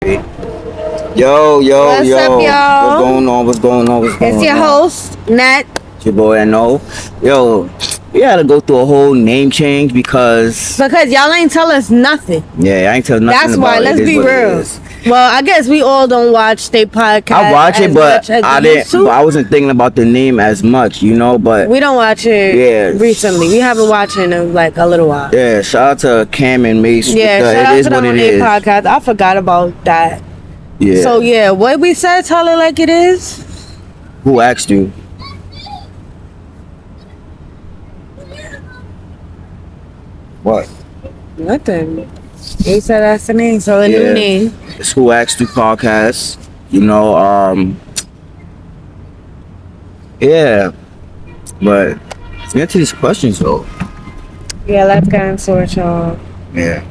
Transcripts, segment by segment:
Yo, yo, What's yo. up, y'all? What's going on? What's going on? What's going on? It's your host, Nat. It's your boy, N.O. Yo, we had to go through a whole name change because y'all ain't tell us nothing. yeah, I ain't tell nothing That's about why. it. Let's It is be what it real. is. Well, I guess we all don't watch they podcast. I watch it, as but much as I we used didn't. to. But I wasn't thinking about the name as much, you know. But We don't watch it Yeah. recently. We haven't watched it in like a little while. yeah, shout out to Cam and Mace. Yeah, shout it out is to them what on it their is. podcast. I forgot about that. Yeah. So yeah, what we said, tell it like it is. Who asked you? What? Nothing. They said that's the name, so a Yeah. new name. It's Who Asked You podcast. You know, yeah. But let's get to these questions though. Yeah, let's get into it, y'all. Yeah.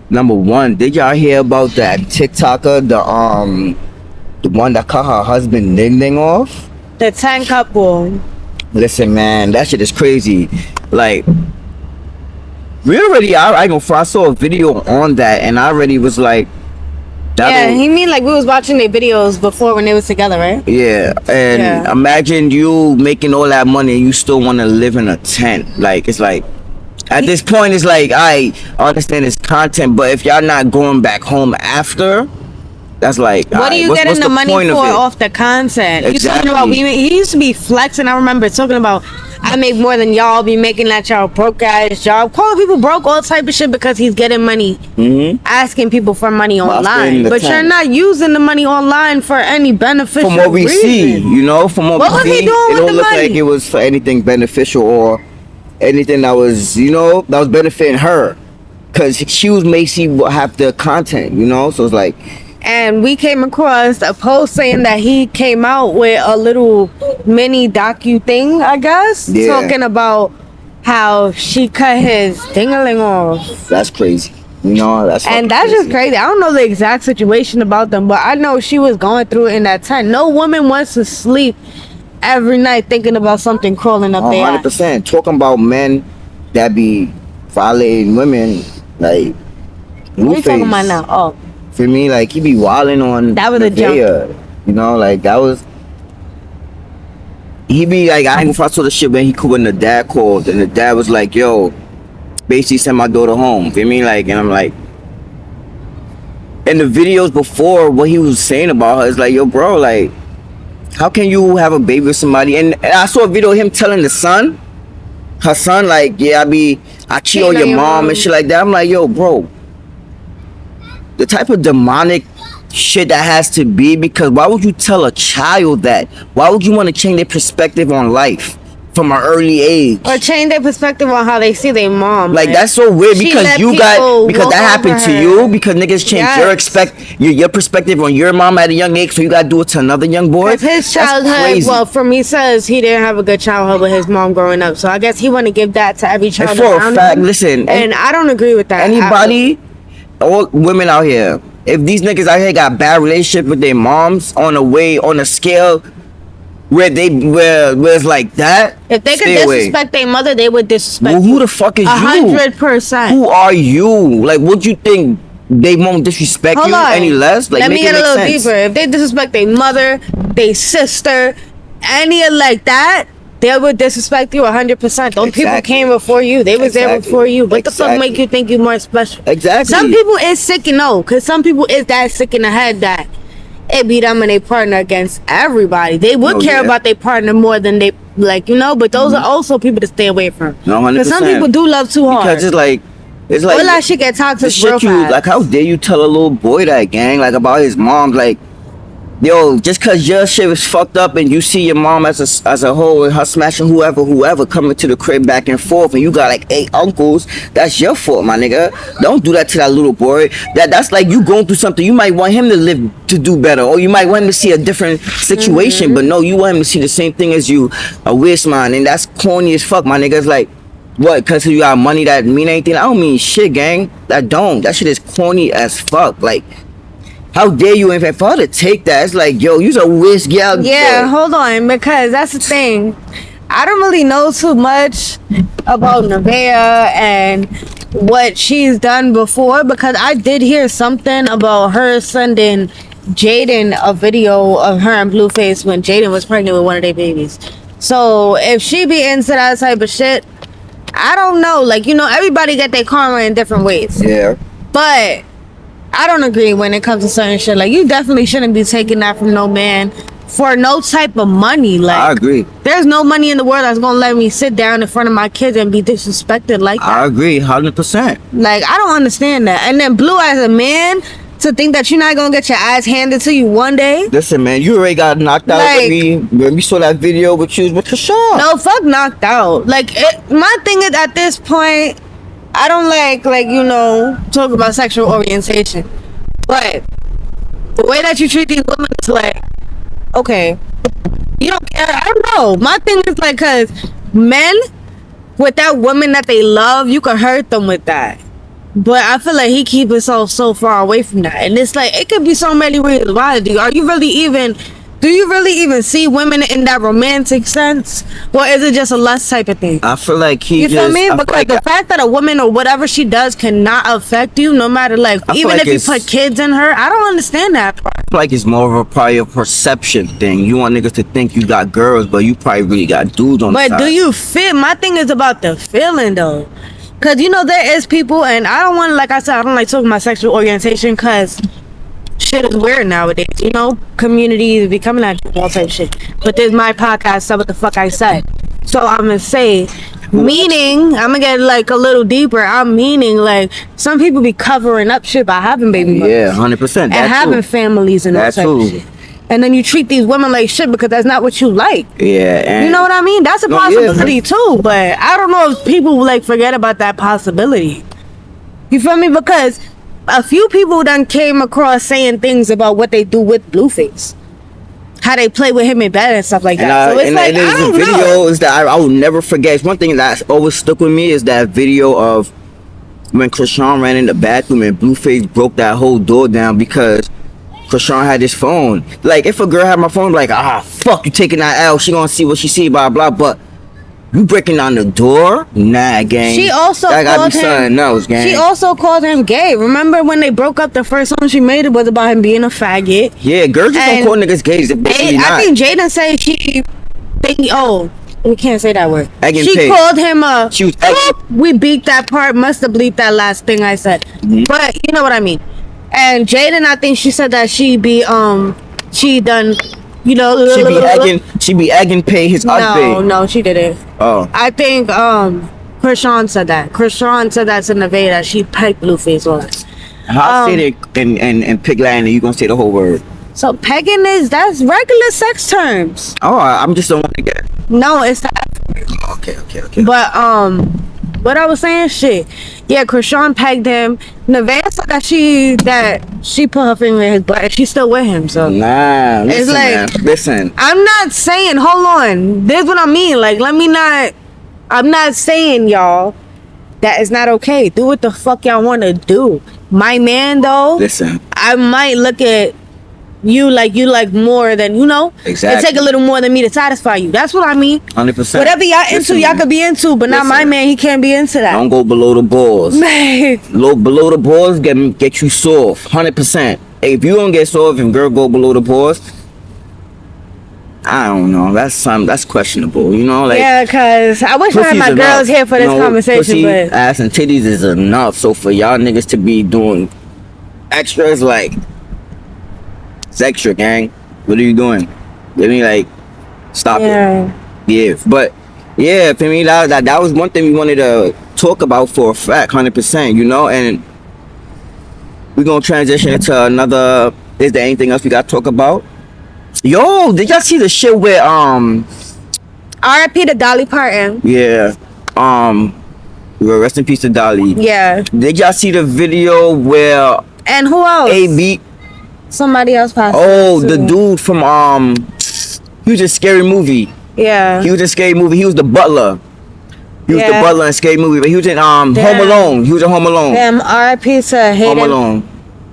Number one, did y'all hear about that TikToker, the one that cut her husband Ning Ning off? The 10 couple. Listen, man, that shit is crazy. Like, we already, I ain't gonna front, I saw a video on that, and I already was like, Yeah, he mean like we was watching their videos before when they was together, right? yeah, and Yeah. imagine you making all that money and you still want to live in a tent. Like, it's like, at this point, it's like, I understand it's content, but if y'all not going back home after, that's like, What are you what's getting the money point for of it? off the content? Exactly. You talking about, he used to be flexing. I remember talking about, I make more than y'all be making that y'all broke ass job. Calling people broke, all type of shit because he's getting money. Mm-hmm. Asking people for money Well, online. But you're not using the money online for any beneficial From what we reason. see, you know, from what What we was see, he doing it with don't the look money? like it was for anything beneficial or anything that was, you know, that was benefiting her. Because she was Macy have the content, you know, so it's like, And we came across a post saying that he came out with a little mini docu thing, I guess, Yeah. talking about how she cut his dingling off. that's crazy. You know, that's And fucking that's just crazy. I don't know the exact situation about them, but I know she was going through it in that tent. No woman wants to sleep every night thinking about something crawling up Oh, their 100%. Talking about men that be violating women, like, What are you talking Blueface. about now? Oh, For me, like, he be wilding on That was a jump. Nevaeh, you know, like, that was, he be like, I ain't gonna saw the shit when the dad called, and the dad was like, yo, basically send my daughter home, feel me, like, and I'm like, in the videos before, what he was saying about her is like, yo, bro, like, how can you have a baby with somebody? And I saw a video of him telling her son, like, yeah, I cheat on your mom and shit like that. I'm like, yo, bro, the type of demonic shit that has to be, because why would you tell a child that? Why would you want to change their perspective on life from an early age? or change their perspective on how they see their mom. Like, that's so weird, She because let you got, people because walk that happened over to her. you, because niggas change Yes. your perspective on your mom at a young age, so you gotta do it to another young boy. Because his That's childhood, crazy. well, from he says he didn't have a good childhood with his mom growing up. So I guess he want to give that to every child And for a around fact, him. listen, And I don't agree with that. anybody, all women out here, if these niggas out here got bad relationship with their moms on a scale where it's like that, If they could stay away. disrespect their mother, they would disrespect Well, who the fuck is you? 100%. Who are you? Like, what you think they won't disrespect Hold you on. any less? Like, Let me make get it a make little sense. deeper. If they disrespect their mother, their sister, any of like that, they would disrespect you 100%. Those people Exactly. came before you. They was there Exactly. before you. What the fuck Exactly. make you think you more special? Exactly. Some people is sick and no, because some people is that sick in the head that it be them and their partner against everybody. They would Oh, care yeah. about their partner more than they, like, you know, but those are also people to stay away from. No, 100%. Because some people do love too hard. Because it's like All that shit get toxic the real shit you fast. like. How dare you tell a little boy that, gang? Like, about his mom? Like, yo, just cause your shit was fucked up and you see your mom as a whole and her smashing whoever coming to the crib back and forth, and you got like 8 uncles, that's your fault, my nigga. Don't do that to that little boy. That's like you going through something. You might want him to live to do better, or you might want him to see a different situation, but no, you want him to see the same thing as you, a wish, man, and that's corny as fuck, my nigga. It's like, what, cause you got money that mean anything? I don't mean shit, gang. That shit is corny as fuck. Like, how dare you? In fact, for her to take that, it's like, yo, you's a whiz gal. Yeah, hold on, because that's the thing. I don't really know too much about Nevaeh and what she's done before, because I did hear something about her sending Jaden a video of her and Blueface when Jaden was pregnant with one of their babies. So if she be into that type of shit, I don't know. Like, you know, everybody get their karma in different ways. Yeah. But I don't agree when it comes to certain shit. Like, you definitely shouldn't be taking that from no man for no type of money. Like, I agree. There's no money in the world that's gonna let me sit down in front of my kids and be disrespected like that. I agree, 100%. Like, I don't understand that. And then Blue, as a man, to think that you're not gonna get your ass handed to you one day. Listen, man, you already got knocked out Like, when we saw that video with you with Krishan. No, fuck knocked out. Like, my thing is, at this point, I don't like, you know, talk about sexual orientation. But the way that you treat these women is like, okay, you don't care. I don't know. My thing is like, cause men with that woman that they love, you can hurt them with that. But I feel like he keeps himself so far away from that, and it's like it could be so many reasons why. Do you really even see women in that romantic sense, or is it just a lust type of thing? I feel like he You just... feel me? I feel Because like the fact that a woman or whatever she does cannot affect you, no matter like, I feel even like if you put kids in her, I don't understand that part. I feel like it's more of a probably a perception thing. You want niggas to think you got girls, but you probably really got dudes on the But side. do you feel? My thing is about the feeling though, because you know there is people, and I don't want to, like I said, I don't like talking about sexual orientation because shit is weird nowadays. You know, communities be coming at you all type of shit. But this is my podcast, so what the fuck I said. So I'm gonna say, meaning I'm gonna get like a little deeper. I'm meaning like some people be covering up shit by having baby mothers. Yeah, 100%. And having families and all That's type of true. shit. And then you treat these women like shit because that's not what you like. Yeah, and You know what I mean? That's a No, yeah, possibility too, but I don't know if people like forget about that possibility. You feel me? Because a few people done came across saying things about what they do with Blueface, how they play with him in bed and stuff like that. So it's like, I there's don't a video know. is that I will never forget. It's one thing that's always stuck with me is that video of when Krishan ran in the bathroom and Blueface broke that whole door down because Krishan had his phone. Like, if a girl had my phone, like, fuck, you taking that L, she gonna see what she see, blah, blah, but you breaking down the door? Nah, gang. She also that gotta called be him. something else, gang. She also called him gay. Remember when they broke up? The first song she made it was about him being a faggot. Yeah, girls just don't And call niggas gays. They're basically not. I think Jaden said she think we can't say that word. Egging She pig. called him a. She was egging. We beat that part. Must have bleeped that last thing I said. Mm-hmm. But you know what I mean. And Jaden, I think she said that she done, you know. She be egging pay his husband. No, she didn't. Oh. I think Krishan said that. Krishan said that to Nevaeh that she pegged Blueface on. How say it in pig Latin and you gonna say the whole word? So pegging that's regular sex terms. Oh, I'm just don't want to get. No, it's the Okay. But what I was saying, shit. Yeah, Krishan pegged him. Nevaeh said that she put her finger in his butt and she's still with him. So Nah, listen, it's like, man. Listen. I'm not saying, hold on. This is what I mean. Like, I'm not saying, y'all, that is not okay. Do what the fuck y'all want to do. My man, though, Listen. I might look at you like more than, you know, Exactly. it take a little more than me to satisfy you. That's what I mean. 100%. Whatever y'all into, Listen, y'all man. could be into, but not my Listen. man. He can't be into that. Don't go below the balls. Man. Below the balls get you soft. 100%. If you don't get soft and girl go below the balls, I don't know. That's questionable. You know, like Yeah, cause I wish I had pussy's my enough. girls here for this You know, conversation, pussy, but ass and titties is enough. So for y'all niggas to be doing extras, like, it's extra, gang. What are you doing? Let me like stop it. Yeah, but yeah, for me that was one thing we wanted to talk about for a fact, 100%. You know, and we're gonna transition into another. Is there anything else we got to talk about? Yo, did y'all see the shit where R.I.P. to Dolly Parton. yeah, rest in peace to Dolly. Yeah. Did y'all see the video where And who else? AB? Somebody else passed. Oh, away, the too. dude from he was in Scary Movie. Yeah. He was in Scary Movie. He was the butler. He was the Yeah. butler in Scary Movie, but he was in Home Damn. Alone. He was in Home Alone. Damn, R.I.P. to Home Hayden. Alone.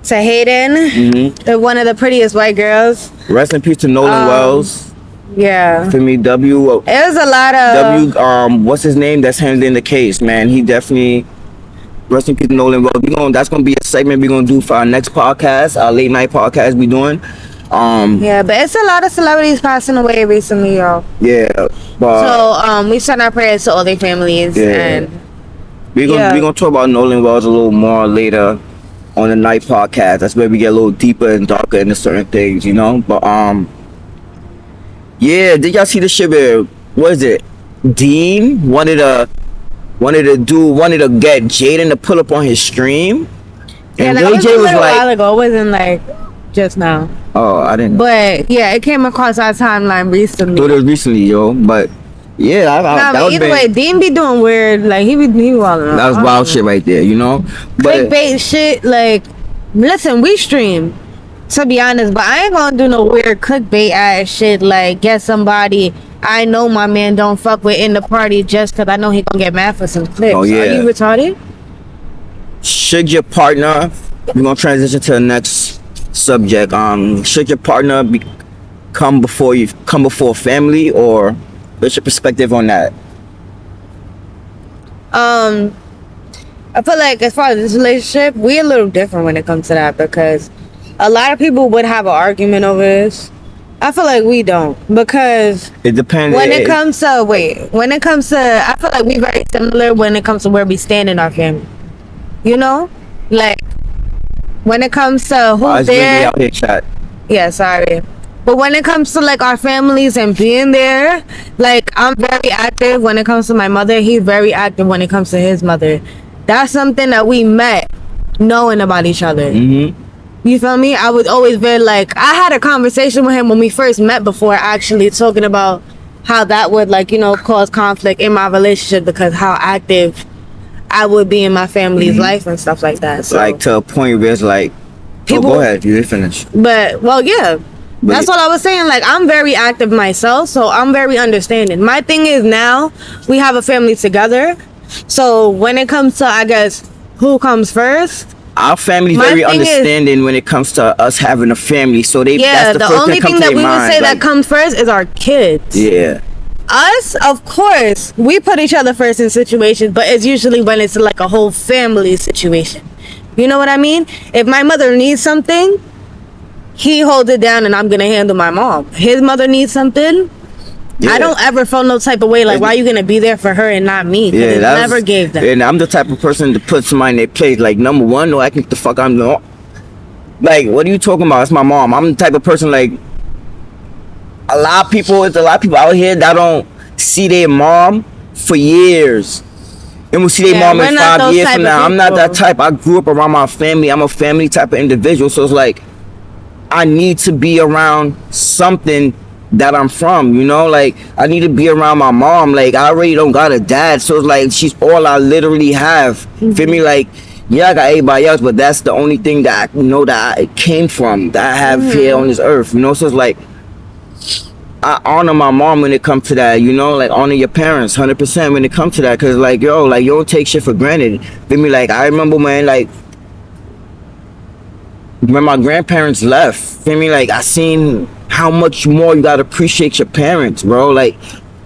To Hayden. The one of the prettiest white girls. Rest in peace to Nolan Wells. Yeah. For me, It was a lot of. what's his name? That's handling the case, man. He definitely Rest in peace, Nolan. Well, that's gonna be a segment we're gonna do for our next podcast, our late night podcast we doing. Yeah, but it's a lot of celebrities passing away recently, y'all. Yeah, but So we send our prayers to all their families, Yeah. and we're gonna talk about Nolan Wells a little more later on the night podcast. That's where we get a little deeper and darker into certain things, you know. But yeah, did y'all see the shit where, what is it? Dean wanted to get Jaden to pull up on his stream, and yeah, that Ray was J a was little while like, ago. It wasn't like just now. "Oh, I didn't know." But yeah, it came across our timeline recently. Thought it was recently, yo. But yeah, Nah, that but was either way, Dean be doing weird. Like he wilding. that was wild shit right there, you know. But Clickbait shit. Like, listen, we stream. To be honest, but I ain't gonna do no weird clickbait ass shit. Like get somebody I know my man don't fuck with in the party just cause I know he gonna get mad for some clips. Oh, yeah. Are you retarded? should your partner? We're gonna transition to the next subject. Should your partner come before family, or what's your perspective on that? I feel like as far as this relationship, we're a little different when it comes to that because a lot of people would have an argument over this. I feel like we don't because It depends. when it comes to I feel like we very similar when it comes to where we stand in our family. You know, like when it comes to who's there. Out here, chat. Yeah, sorry. But when it comes to like our families and being there, like I'm very active when it comes to my mother. He's very active when it comes to his mother. That's something that we met knowing about each other. Mm-hmm. You feel me? I was always very like, I had a conversation with him when we first met before actually talking about how that would like, you know, cause conflict in my relationship because how active I would be in my family's life and stuff like that. So Like to a point where it's like, People- go ahead, you didn't finish. But well, yeah, But that's what I was saying. Like I'm very active myself, so I'm very understanding. My thing is now we have a family together, so when it comes to I guess who comes first, Our family's My very thing is- understanding when it comes to us having a family. So they yeah, that's the first only comes thing to that their we would mind, say like, that comes first is our kids. Yeah. Us, of course, we put each other first in situations, but it's usually when it's like a whole family situation. You know what I mean? If my mother needs something, he holds it down and I'm gonna handle my mom. His mother needs something, Yeah. I don't ever feel no type of way like why are you gonna be there for her and not me? 'Cause it that's- never gave that. And I'm the type of person to put somebody in their place. Like number one, no, I think the fuck I'm not. Like, what are you talking about? It's my mom. I'm the type of person like a lot of people out here that don't see their mom for years. And we'll see their Yeah, mom we're in not 5 those years type from of now. I'm not that people. type. I grew up around my family. I'm a family type of individual. So it's like I need to be around something that I'm from, you know, like I need to be around my mom. Like I already don't got a dad, so it's like she's all I literally have. Feel me? Like yeah, I got everybody else, but that's the only thing that I know that I came from, that I have here on this earth, you know. So it's like I honor my mom when it comes to that, you know, like honor your parents 100% when it comes to that, cause like yo, like you don't take shit for granted. Feel me? Like I remember, man, like when my grandparents left, feel me? Like I seen how much more you gotta appreciate your parents, bro. Like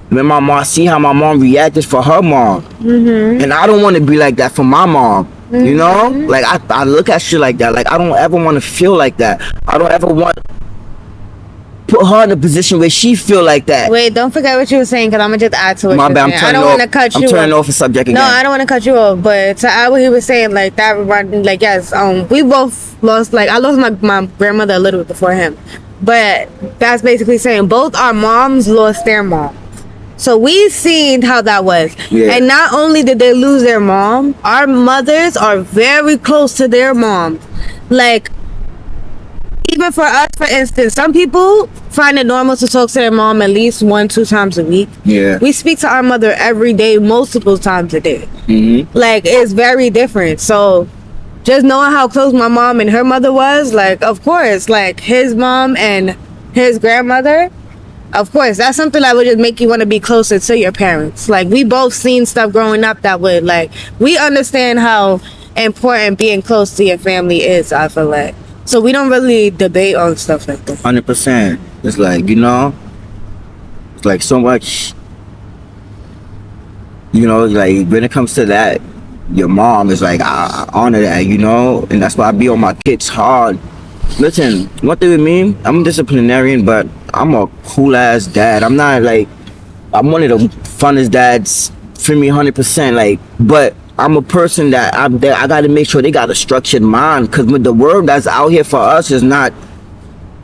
when my mom, I see how my mom reacted for her mom, and I don't want to be like that for my mom. You know, like I look at shit like that. Like I don't ever want to feel like that. I don't ever want put her in a position where she feel like that. Wait, don't forget what you were saying because I'm gonna just add to what My you're bad, I'm saying. I turning don't off. want to cut I'm you turning off. off the subject again. No, I don't want to cut you off, but to add what he was saying, like that, like yes, we both lost. Like I lost my grandmother a little bit before him, but that's basically saying both our moms lost their mom. So we seen how that was, Yeah. and not only did they lose their mom, our mothers are very close to their moms. Like even for us, for instance, some people find it normal to talk to their mom at least 1-2 times a week. Yeah. We speak to our mother every day, multiple times a day. Mm-hmm. Like it's very different. So just knowing how close my mom and her mother was, like of course, like his mom and his grandmother, of course, that's something that would just make you want to be closer to your parents. Like we both seen stuff growing up that would like we understand how important being close to your family is, I feel like. So we don't really debate on stuff like that. 100%. It's like, you know, it's like so much, you know, like when it comes to that, your mom is like, I honor that, you know, and that's why I be on my kids hard. Listen, one thing with me, I'm a disciplinarian, but I'm a cool ass dad. I'm not like, I'm one of the funnest dads for me, 100%. Like, but I'm a person that I got to make sure they got a structured mind, because with the world that's out here for us is not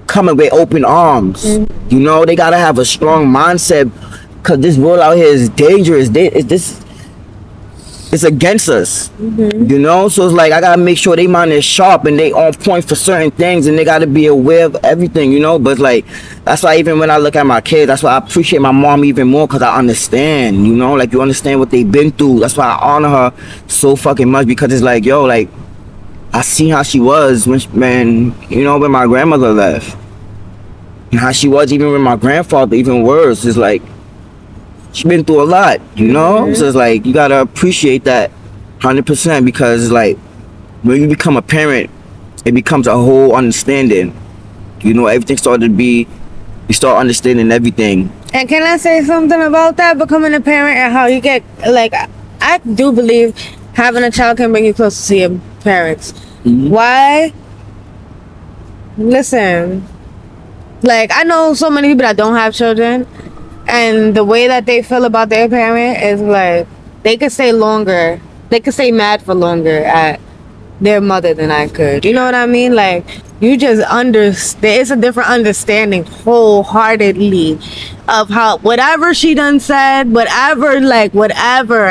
coming with open arms. You know, they gotta have a strong mindset, because this world out here is dangerous. It's against us. You know, so it's like I gotta make sure they mind is sharp and they on point for certain things, and they gotta be aware of everything. You know, but like that's why even when I look at my kids, that's why I appreciate my mom even more, because I understand. You know, like you understand what they've been through. That's why I honor her so fucking much, because it's like, yo, like I seen how she was when you know, when my grandmother left. And how she was even with my grandfather, even worse. It's like she been through a lot, you know. So it's like you gotta appreciate that 100%, because it's like when you become a parent, it becomes a whole understanding. You know, everything started to be, you start understanding everything. And can I say something about that, becoming a parent, and how you get, like, I do believe having a child can bring you closer to your parents. Why? Listen, like, I know so many people that don't have children, and the way that they feel about their parent is like, they could stay longer, they could stay mad for longer at their mother than I could. You know what I mean? Like, you just understand, it's a different understanding wholeheartedly of how whatever she done said, whatever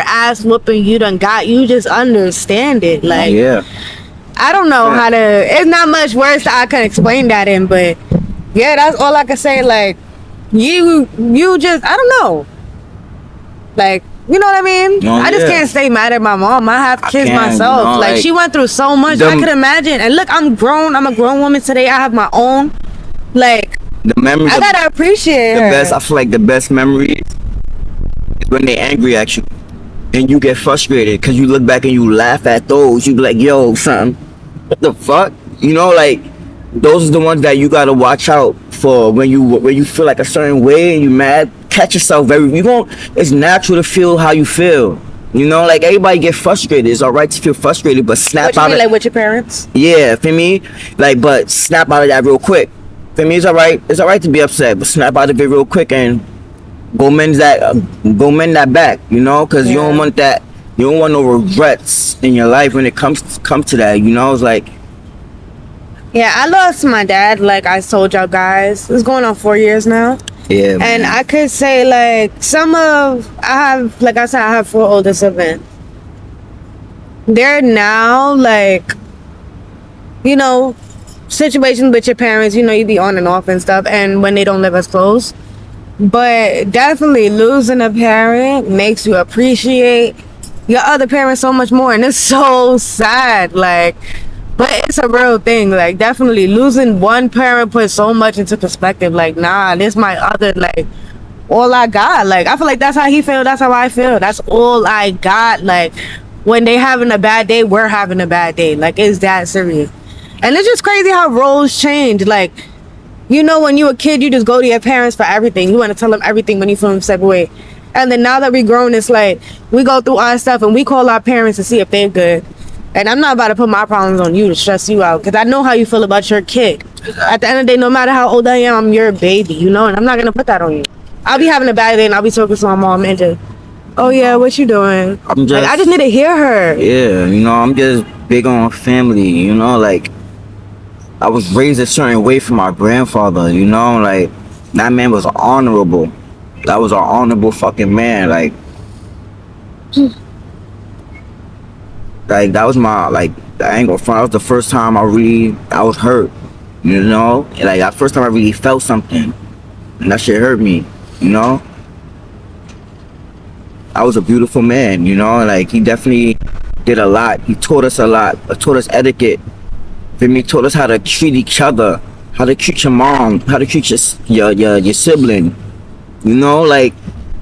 ass whooping you done got, you just understand it. Like, Yeah. I don't know how to, it's not much words that I can explain that in, but yeah, that's all I can say. Like, you just, I don't know. Like, you know what I mean? No, I just yeah. can't stay mad at my mom. I have kids can't, myself. you know, like, like, she went through so much. I could imagine. And look, I'm grown. I'm a grown woman today. I have my own. Like, The memories, I gotta appreciate the her. best. I feel like the best memories is when they angry at you and you get frustrated, because you look back and you laugh at those. You be like, yo, son, what the fuck? You know, like those are the ones that you gotta watch out for when you feel like a certain way and you mad. Catch yourself it's natural to feel how you feel. You know, like everybody get frustrated. It's alright to feel frustrated, but snap What you out mean, of, like with your parents? yeah, for me, like, but snap out of that real quick. For me, it's alright. It's alright to be upset, but snap out of it real quick and go mend that back. You know, because you don't want that. You don't want no regrets in your life when it comes to that. You know, it's like, Yeah, I lost my dad, like I told y'all guys. It's going on 4 years now. yeah. And I could say, like, like I said, I have 4 older siblings. They're now, like, you know, situations with your parents, you know, you be on and off and stuff, and when they don't live as close. But definitely losing a parent makes you appreciate your other parent so much more, and it's so sad, like, but it's a real thing. Like, definitely losing one parent puts so much into perspective. Like, nah, this my other, like, all I got. Like, I feel like that's how he feel, that's how I feel, that's all I got. Like, when they having a bad day, we're having a bad day. Like, it's that serious. And it's just crazy how roles change. Like, you know, when you a kid, you just go to your parents for everything. You want to tell them everything when you feel them step away. And then now that we grown, it's like we go through our stuff and we call our parents to see if they're good. And I'm not about to put my problems on you to stress you out, because I know how you feel about your kid. At the end of the day, no matter how old I am, I'm your baby, you know, and I'm not going to put that on you. I'll be having a bad day and I'll be talking to my mom and just, oh yeah, what you doing? Like, I just need to hear her. Yeah, you know, I'm just big on family, you know, like I was raised a certain way from my grandfather, you know, like that man was honorable. That was an honorable fucking man, like that was my, like, I ain't gonna front, that was the first time I was hurt, you know, and like that first time I really felt something, and that shit hurt me, you know. I was a beautiful man, you know, like he definitely did a lot. He taught us a lot, taught us etiquette. For me, taught us how to treat each other, how to treat your mom, how to treat your sibling. You know, like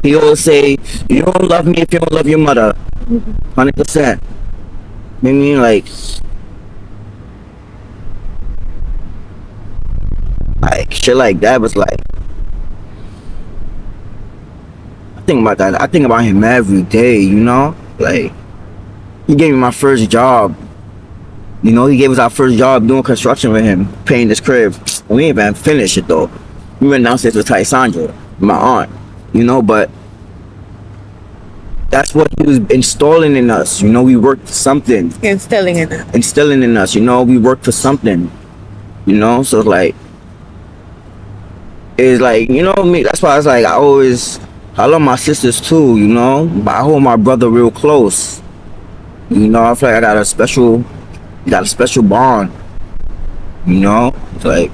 he always say, you don't love me if you don't love your mother. 100%. I mean, like shit like that was like, I think about that. I think about him every day, you know, like He gave me my first job. You know, he gave us our first job doing construction with him, painting this crib. We ain't even finished it though. We went downstairs with Tysandra, my aunt. You know, but that's what he was installing in us. You know, we worked for something. Instilling in it. Instilling in us. You know, we worked for something. You know, so it's like, you know me. That's why it's like I love my sisters too. You know, but I hold my brother real close. You know, I feel like I got a special bond. You know, it's like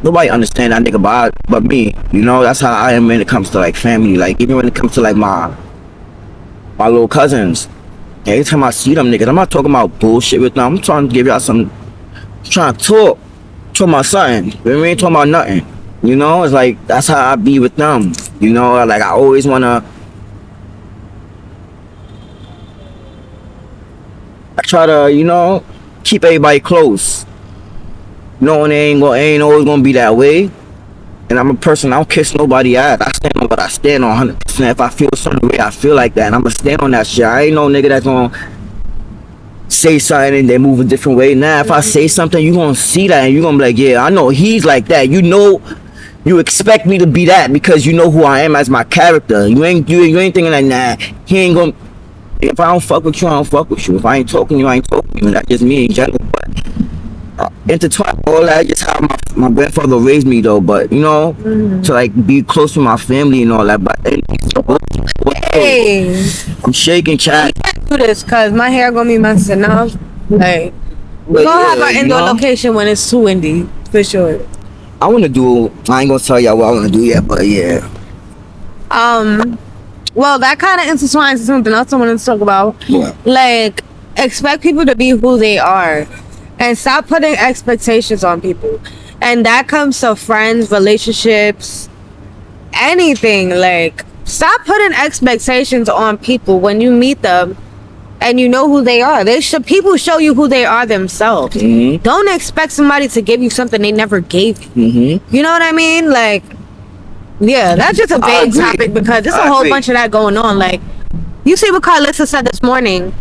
nobody understand that nigga but me. You know, that's how I am when it comes to like family. Like even when it comes to like my little cousins. Every time I see them niggas, I'm not talking about bullshit with them. I'm trying to give y'all some, trying to talk about something. We ain't talking about nothing. You know, it's like that's how I be with them. You know, like I always wanna. I try to, you know, keep everybody close. Knowing they ain't always gonna be that way. And I'm a person, I don't kiss nobody ass. I stand on what I stand on 100%. If I feel some way, I feel like that. And I'm gonna stand on that shit. I ain't no nigga that's gonna say something and then move a different way. Nah, if I say something, you gonna see that and you gonna be like, yeah, I know he's like that. You know, you expect me to be that because you know who I am as my character. You ain't thinking like, nah, he ain't gonna. If I don't fuck with you, I don't fuck with you. If I ain't talking to you, I ain't talking to you. That's just me in general. But intertwine all that, just how my grandfather raised me though. But you know, to like be close to my family and all that. But Hey, I'm shaking, chat. I can't do this because my hair gonna be messing up. Like, we're gonna have our indoor location when it's too windy, for sure. I ain't gonna tell y'all what I wanna do yet, but yeah. Well, that kind of intertwines to something else I wanted to talk about. Yeah. Like, expect people to be who they are, and stop putting expectations on people. And that comes to friends, relationships, anything. Like, stop putting expectations on people when you meet them and you know who they are. People show you who they are themselves. Mm-hmm. Don't expect somebody to give you something they never gave you. Mm-hmm. You know what I mean? Like, yeah, that's just a big topic because there's a whole bunch of that going on. Like, you see what Carlissa said this morning.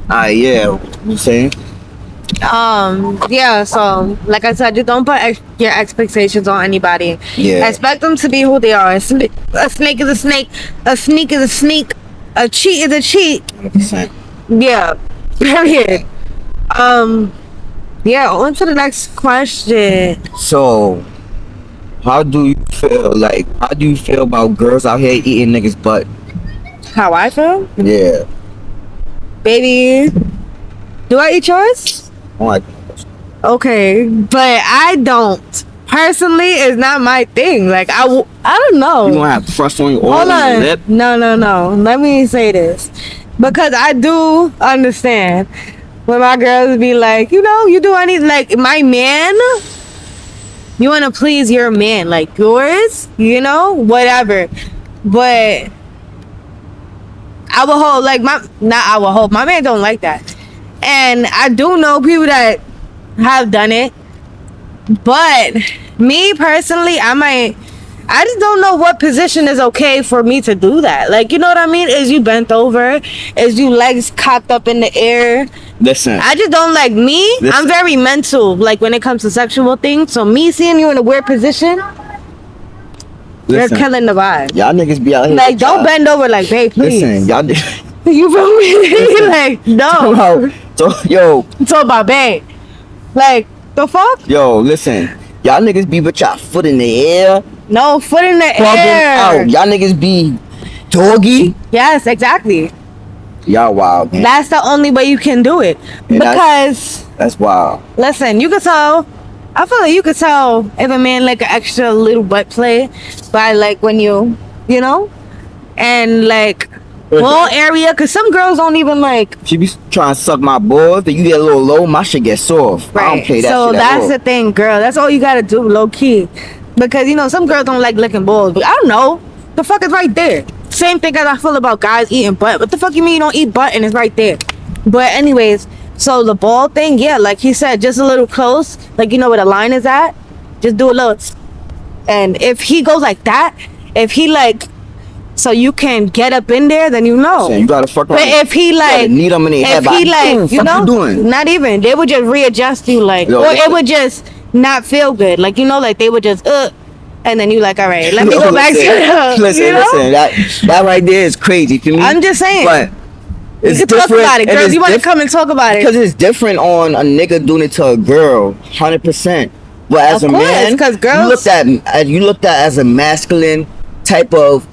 Yeah. You saying? Yeah, so like I said, just don't put your expectations on anybody. Yeah. Expect them to be who they are. A snake is a snake. A sneak is a sneak. A cheat is a cheat. 100%. Yeah. Period. Yeah, on to the next question. So, how do you feel about girls out here eating niggas' butt? How I feel? Yeah. Baby, do I eat yours? Like, Okay, but I don't. Personally, it's not my thing. Like, I don't know. you gonna have crust on your Hold on your on. lip? No. Let me say this. Because I do understand when my girls be like, you know, you do anything. Like, my man, you want to please your man. Like, yours, you know, whatever. But I will hold, like, my man don't like that. And I do know people that have done it. But me personally, I just don't know what position is okay for me to do that. Like, you know what I mean? Is you bent over? Is you legs cocked up in the air? Listen. I just don't like me. Listen. I'm very mental, like when it comes to sexual things. So me seeing you in a weird position, you're killing the vibe. Y'all niggas be out here. Like, don't bend over, like, babe, please. Listen, y'all. You feel me? Like, no. Yo. It's all about babe. Like, the fuck? Yo, listen. Y'all niggas be with y'all foot in the air. No, foot in the air. Out. Y'all niggas be doggy. Yes, exactly. Y'all wild, man. That's the only way you can do it. And because that's wild. Listen, you can tell. I feel like you could tell if a man like an extra little butt play by like when you know, and like whole area. Cause some girls don't even like. She be trying to suck my balls, then you get a little low, my shit get soft. Right. I don't play that so shit that's the thing, girl. That's all you gotta do, low key. Because you know some girls don't like licking balls, but I don't know. The fuck is right there. Same thing as I feel about guys eating butt. What the fuck you mean you don't eat butt and it's right there? But anyways, so the ball thing, yeah, like he said, just a little close, like you know where the line is at. Just do a little, and if he goes like that, if he like so you can get up in there, then you know. So you gotta fuck around. But if he like, need them in their head, if he like, you fuck know, you doing? not even, they would just readjust you like, Yo, or listen. it would just not feel good. Like, you know, like they would just, and then you like, all right, let me go back to the, Listen, you know? listen, that right there is crazy for me. I'm just saying. But You it's can talk different. about it, girls. You want to come and talk about it. Because it's different on a nigga doing it to a girl, 100%. But as Of a course, man, 'cause girls- you looked at as a masculine type of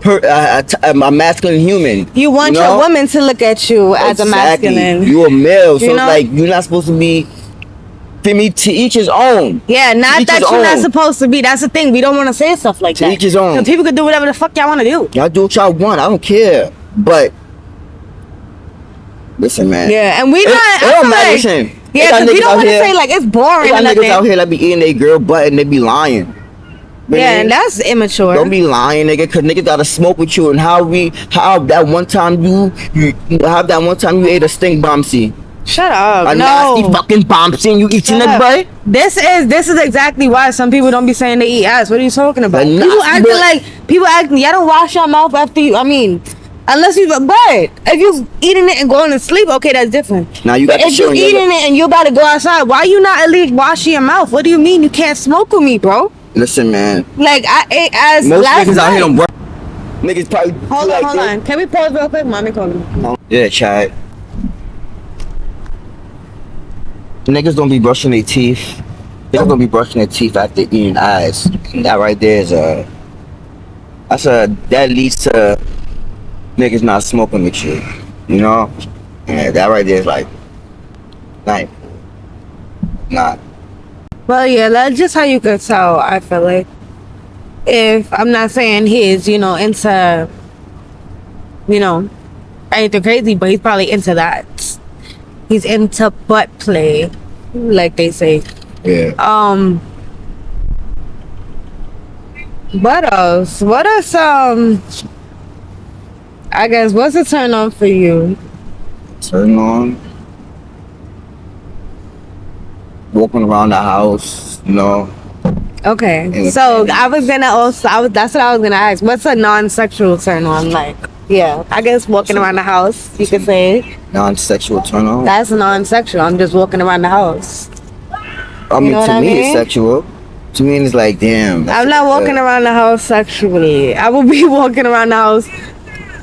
a masculine human. You want know? your woman to look at you as a Exactly. masculine. You a male, so You it's know? like you're not supposed to be. For me, to each his own. Yeah, not each that his you're not own. supposed to be. That's the thing. We don't want to say stuff like To that. each his own. 'Cause people can do whatever the fuck y'all want to do. Y'all do what y'all want. I don't care. But listen, man. Yeah, and we not. It I don't feel matter. like, Listen, yeah, they got because we niggas don't out want to here- say like it's boring They or got niggas nothing. out here that be eating their girl butt and they be lying. Yeah, and that's immature. Don't be lying, nigga, cause niggas gotta smoke with you. And how that one time you ate a stink bombsy, Shut up. a nasty fucking bombsy, and you eating Shut it, up. boy. This is exactly why some people don't be saying they eat ass. What are you talking about? But People nasty acting boy. like y'all don't wash your mouth after you. I mean, unless you but if you eating it and going to sleep, okay, that's different. Now you got But to if show you your- eating it and you about to go outside, why you not at least washing your mouth? What do you mean you can't smoke with me, bro? Listen, man. Like I ate ass Most last niggas out here night. don't work. Niggas probably Hold like on, hold on. Can we pause real quick? Mommy calling me. Yeah, Chad. Niggas don't be brushing their teeth. Niggas don't be brushing their teeth after eating eyes. And that right there is that leads to niggas not smoking with you. You know? Yeah, that right there is like not. Well, yeah, that's just how you could tell. I feel like if I'm not saying he's, into, anything crazy, but he's probably into that. He's into butt play, like they say. Yeah. What else? What are some? I guess what's a turn on for you? Turn on. Walking around the house, you know. Okay, so I was gonna that's what I was gonna ask. What's a non-sexual turn on like? Yeah, I guess walking around the house, you could say. Non-sexual turn on. That's non-sexual. I'm just walking around the house. I mean, know what to I me, mean? it's sexual. To me, it's like, damn. I'm not walking around the house sexually. I will be walking around the house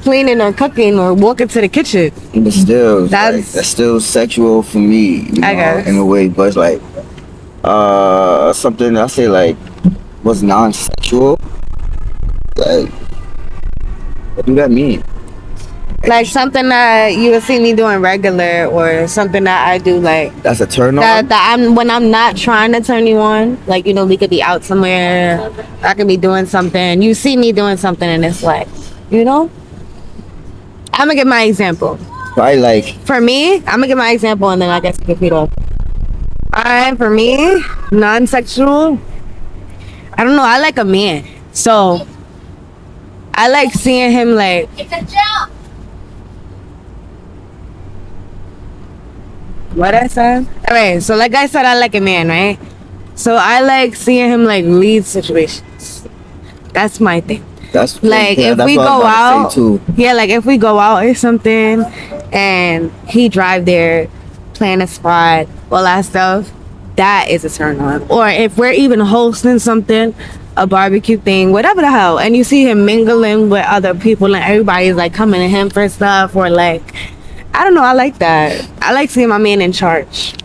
cleaning or cooking or walking to the kitchen. But still, That's- that's still sexual for me. You know, I guess. in a way, but it's like, something I say like was non-sexual. Like, what do that mean? Like something that you would see me doing regular or something that I do like That's a turn on. that when I'm not trying to turn you on, like, we could be out somewhere, I could be doing something, you see me doing something and it's like, I'm gonna give my example. Probably like, For me, I'm gonna give my example and then I guess you can feed off. Alright, for me, non-sexual, I don't know, I like a man. So I like seeing him like It's a jump. what I said? Alright, so like I said, I like a man, right? So I like seeing him like lead situations. That's my thing. that's Like yeah, if that's we what I go was about to out, say too. yeah, like if we go out or something, and he drive there, plan a spot, all that stuff, that is a turn on. Or if we're even hosting something, a barbecue thing, whatever the hell, and you see him mingling with other people and everybody's like coming to him for stuff, or like, I don't know, I like that. I like seeing my man in charge.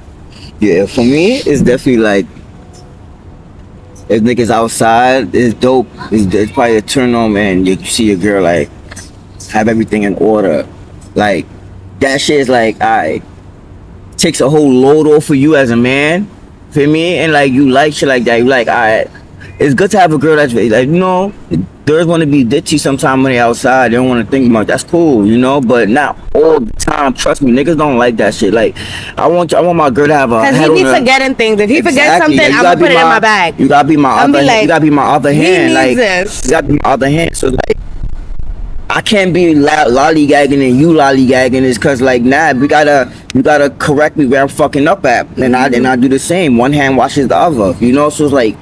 Yeah, for me, it's definitely like, if niggas outside, it's dope. It's probably a turn on, man. You see a girl like have everything in order, like that shit is like, alright, takes a whole load off for you as a man. Feel me? And like you like shit like that. You like, alright, it's good to have a girl that's like, girls want to be ditchy sometime when they outside. They don't want to think much. That's cool, but not all the time. Trust me, niggas don't like that shit. Like, I want my girl to have a Cause head he on be her. forgetting things. If he forgets Exactly. something, You I'm gotta gonna be put it in my bag. You gotta be my I'll other be hand. like, You gotta be my other hand. needs Like, this. you gotta be my other hand. So like, I can't be lollygagging and you lollygagging. Is cause like, nah, you gotta correct me where I'm fucking up at, and I do the same. One hand washes the other. So it's like,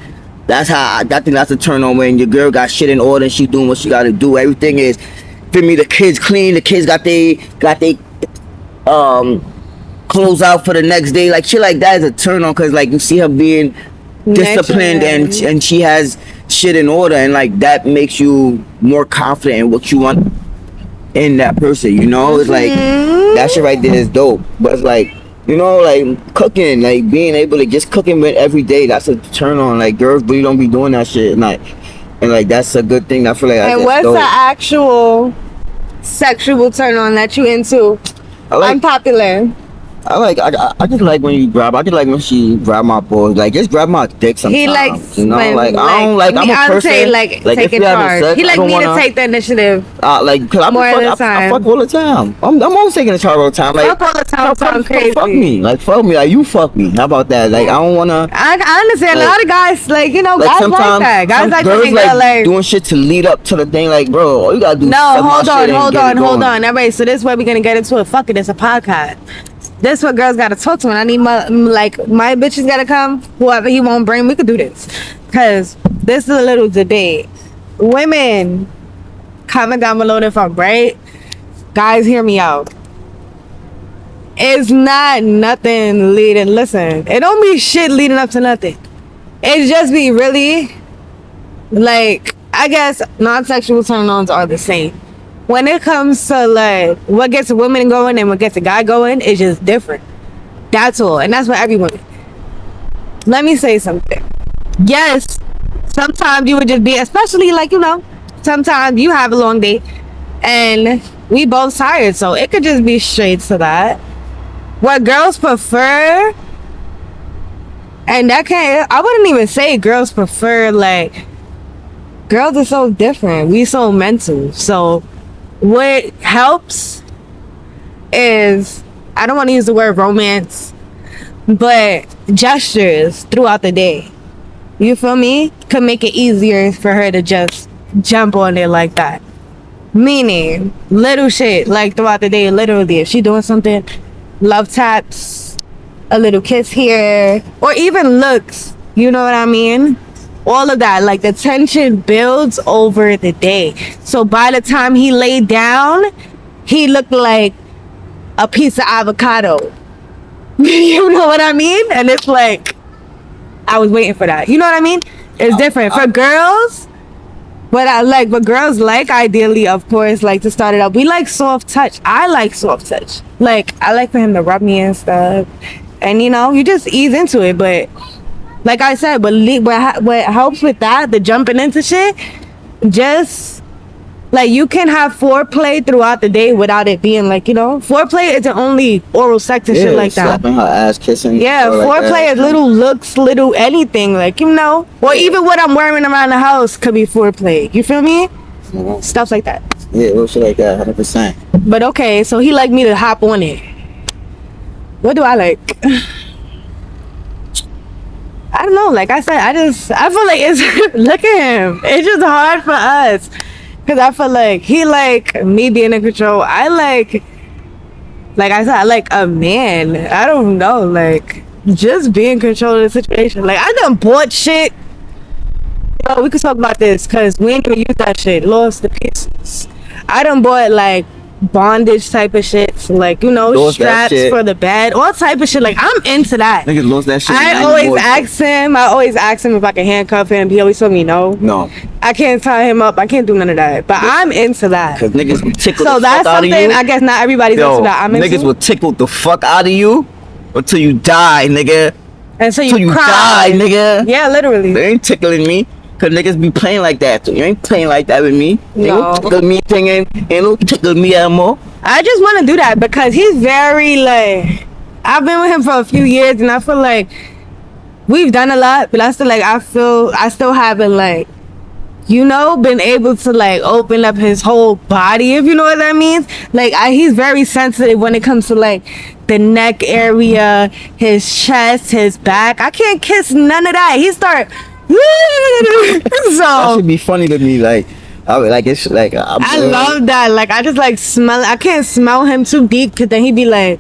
That's how I think that's a turn on when your girl got shit in order and she doing what she got to do. Everything is, for me, the kids clean. The kids got they clothes out for the next day. Like shit like that is a turn on because like you see her being disciplined and she has shit in order and like that makes you more confident in what you want in that person. You know, it's like that shit right there is dope. But it's like, you know, like cooking, like being able to just cooking with every day, that's a turn on. Like girls really don't be doing that shit, and like that's a good thing. I feel like. And what's the actual sexual turn on that you into? Unpopular. I just like when you grab. I just like when she grab my balls. Like just grab my dick sometimes. He likes, you know, when, like I don't like. I'm a person like if taking charge. sex, he like me to take the initiative. Like cause I'm more of the time. I fuck all the time. I'm always taking the charge all the time. Like fuck all the time. Sound crazy. Fuck me. Like fuck me. Like you fuck me. How about that? Like I don't wanna. I understand like, a lot of guys like, you know, like guys like that. Guys like girls when like doing shit to lead up to the thing. Like bro, all you gotta do. No, hold on. Everybody, so this is where we're gonna get into it. Fuck it, it's a podcast. This what girls gotta talk to, and I need my bitches gotta come. Whoever he won't bring, we could do this, cause this is a little debate. Women, comment down below if I'm right. Guys, hear me out. It's not nothing leading. Listen, it don't be shit leading up to nothing. It just be really, like, I guess non-sexual turn-ons are the same. When it comes to like what gets a woman going and what gets a guy going, it's just different. That's all, and that's for every woman. Let me say something. Yes, sometimes you would just be, especially like, you know, sometimes you have a long day and we both tired, so it could just be straight to that. What girls prefer, and I wouldn't even say girls prefer, like, girls are so different. We so mental, so what helps is, I don't want to use the word romance, but gestures throughout the day. You feel me? Could make it easier for her to just jump on it like that. Meaning, little shit, like throughout the day, literally, if she doing something, love taps, a little kiss here, or even looks, you know what I mean? All of that, like the tension builds over the day. So by the time he laid down, he looked like a piece of avocado. You know what I mean? And it's like, I was waiting for that. You know what I mean? It's different. For girls, what girls like, ideally, of course, like to start it up, we like soft touch. I like soft touch. Like, I like for him to rub me and stuff. And, you know, you just ease into it, but like I said, what helps with that, the jumping into shit, just like you can have foreplay throughout the day without it being like, you know, foreplay isn't only oral sex and shit like that. Slapping her ass, kissing. Yeah, foreplay like is little looks, little anything, like, you know, or even what I'm wearing around the house could be foreplay. You feel me? Mm-hmm. Stuff like that. Yeah, little shit like that, 100%. But okay, so he like me to hop on it. What do I like? I don't know, like I said, I feel like it's look at him, it's just hard for us because I feel like he like me being in control. I like I said, I like a man. I don't know, like just be in control of the situation. Like I done bought shit. Yo, we could talk about this because we ain't gonna use that shit. Lost the pieces. I done bought like bondage type of shit, so like, you know, lost straps for the bed, all type of shit. Like I'm into that. Niggas lost that shit. I always ask him if I can handcuff him. He always told me no. I can't tie him up. I can't do none of that. But I'm into that. Cause niggas will tickle so the that's fuck out of you. something I guess not everybody's into that. I'm into. Niggas will tickle the fuck out of you until you die, nigga. Until you cry. Die, nigga. Yeah, literally. They ain't tickling me. Cause niggas be playing like that too. You ain't playing like that with me. No. Ain't tickle me thing ain't no tickle me anymore. I just want to do that because he's very like, I've been with him for a few years and I feel like we've done a lot, but I still haven't like, you know, been able to like open up his whole body, if you know what that means. Like he's very sensitive when it comes to like the neck area, his chest, his back. I can't kiss none of that. He start so that should be funny to me. Like I love that. Like I just like smell. I can't smell him too deep because then he'd be like,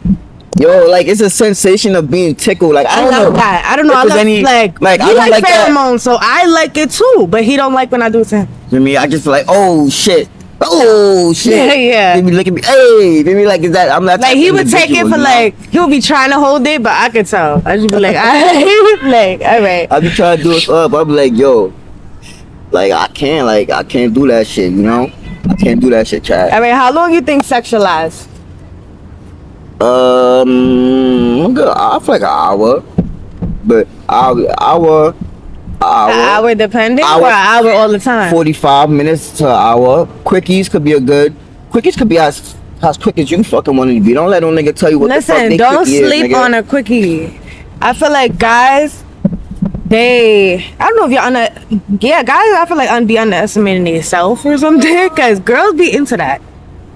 Yo, like it's a sensation of being tickled. Like I I don't love know that. I don't know. if I there's love any, like I he don't like like that. pheromones, so I like it too. But he don't like when I do it to him. You know me, I just feel like, oh shit, oh shit. Yeah, yeah. They be looking at me, hey, they be like, is that? I'm not Like type he of would take it individual, for you know? like he would be trying to hold it, but I could tell. I just be like, like, all right. I be trying to do it up. I be like, yo, like I can't do that shit, you know? I can't do that shit, Chad. All right, how long you think sex should last? Good. I feel like an hour, but hour, An hour depending, or an hour all the time? 45 minutes to an hour. Quickies could be quickies could be as quick as you fucking want it to be. Don't let no nigga tell you what the fuck Listen, they don't quickie is, sleep nigga. on a quickie. I feel like guys, I don't know if you're guys, I feel like be underestimating themselves or something, because girls be into that.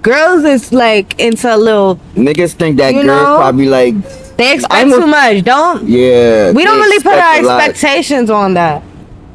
Girls is like into a little, Niggas think that You girls know? probably like, they expect I'm a- too much. Don't, yeah. we don't they really put expect our a lot. expectations on that.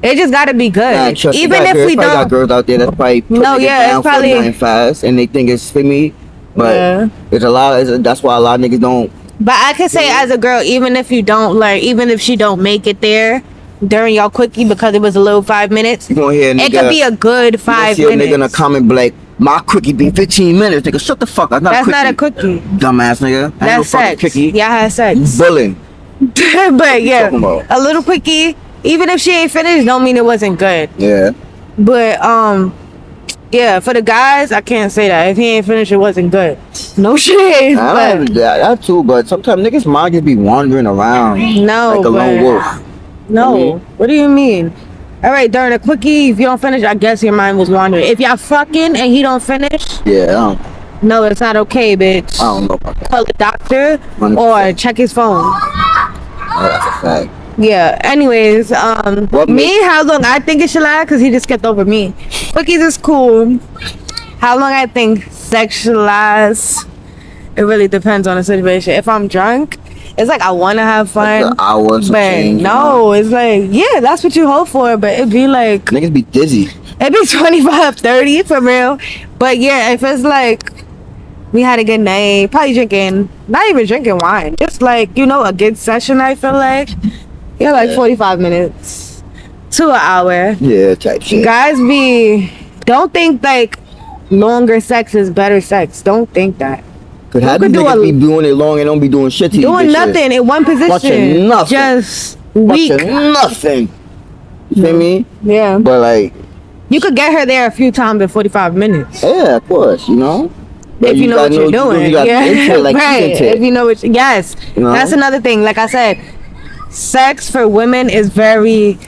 It just gotta be good. Nah, trust me, Even got if girls, we probably got don't. girls out there that's probably putting No, it yeah, down it's probably- for nothing fast, and they think it's for me. But Yeah. it's a lot. That's why a lot of niggas don't. But I could say as a girl, even if you don't like, even if she don't make it there during y'all quickie because it was a little 5 minutes, You gonna hear a nigga? it could be a good you gonna 5 see a minutes. nigga in a comment be like, my quickie be 15 minutes. Nigga, shut the fuck up. That's not a quickie. Dumbass nigga. Ain't no That's fucking sex. quickie. Yeah, I had sex. Bullying. But yeah, talking about? a little quickie. Even if she ain't finished, don't mean it wasn't good. Yeah. But yeah, for the guys, I can't say that. If he ain't finished, it wasn't good. No shit. I But don't that too, but sometimes niggas mind just be wandering around no, like a lone but- wolf. No. I mean- What do you mean? All right, during a quickie, if you don't finish, I guess your mind was wandering. If y'all fucking and he don't finish, Yeah, no, it's not okay, bitch. I don't know about that. Call the doctor 100%. or check his phone. Oh, that's a fact. Yeah. Anyways, What me, how long I think it should last? Cause he just skipped over me. Quickies is cool. How long I think sex should last? It really depends on the situation. If I'm drunk, it's like I want to have fun. Like an hour and some But change, no, it's like, yeah, that's what you hope for. But it'd be like, Niggas be dizzy. it'd be 25, 30 for real. But yeah, if it's like, we had a good night, probably drinking, not even drinking wine, just like, you know, a good session, I feel like. Yeah, like Yeah. 45 minutes to an hour. Yeah, type shit. Guys don't think like longer sex is better sex. Don't think that. Cause how you these could do niggas a- be doing it long and don't be doing shit to you Doing bitches? nothing in one position. Watching nothing. Just Watching weak. nothing. You feel me? Yeah. But like, You could get her there a few times in 45 minutes. yeah, of course, you know. But If you know what gotta you're doing. You got Yeah. into it like right. she's into If you know what yes. You know? That's another thing. Like I said, sex for women is very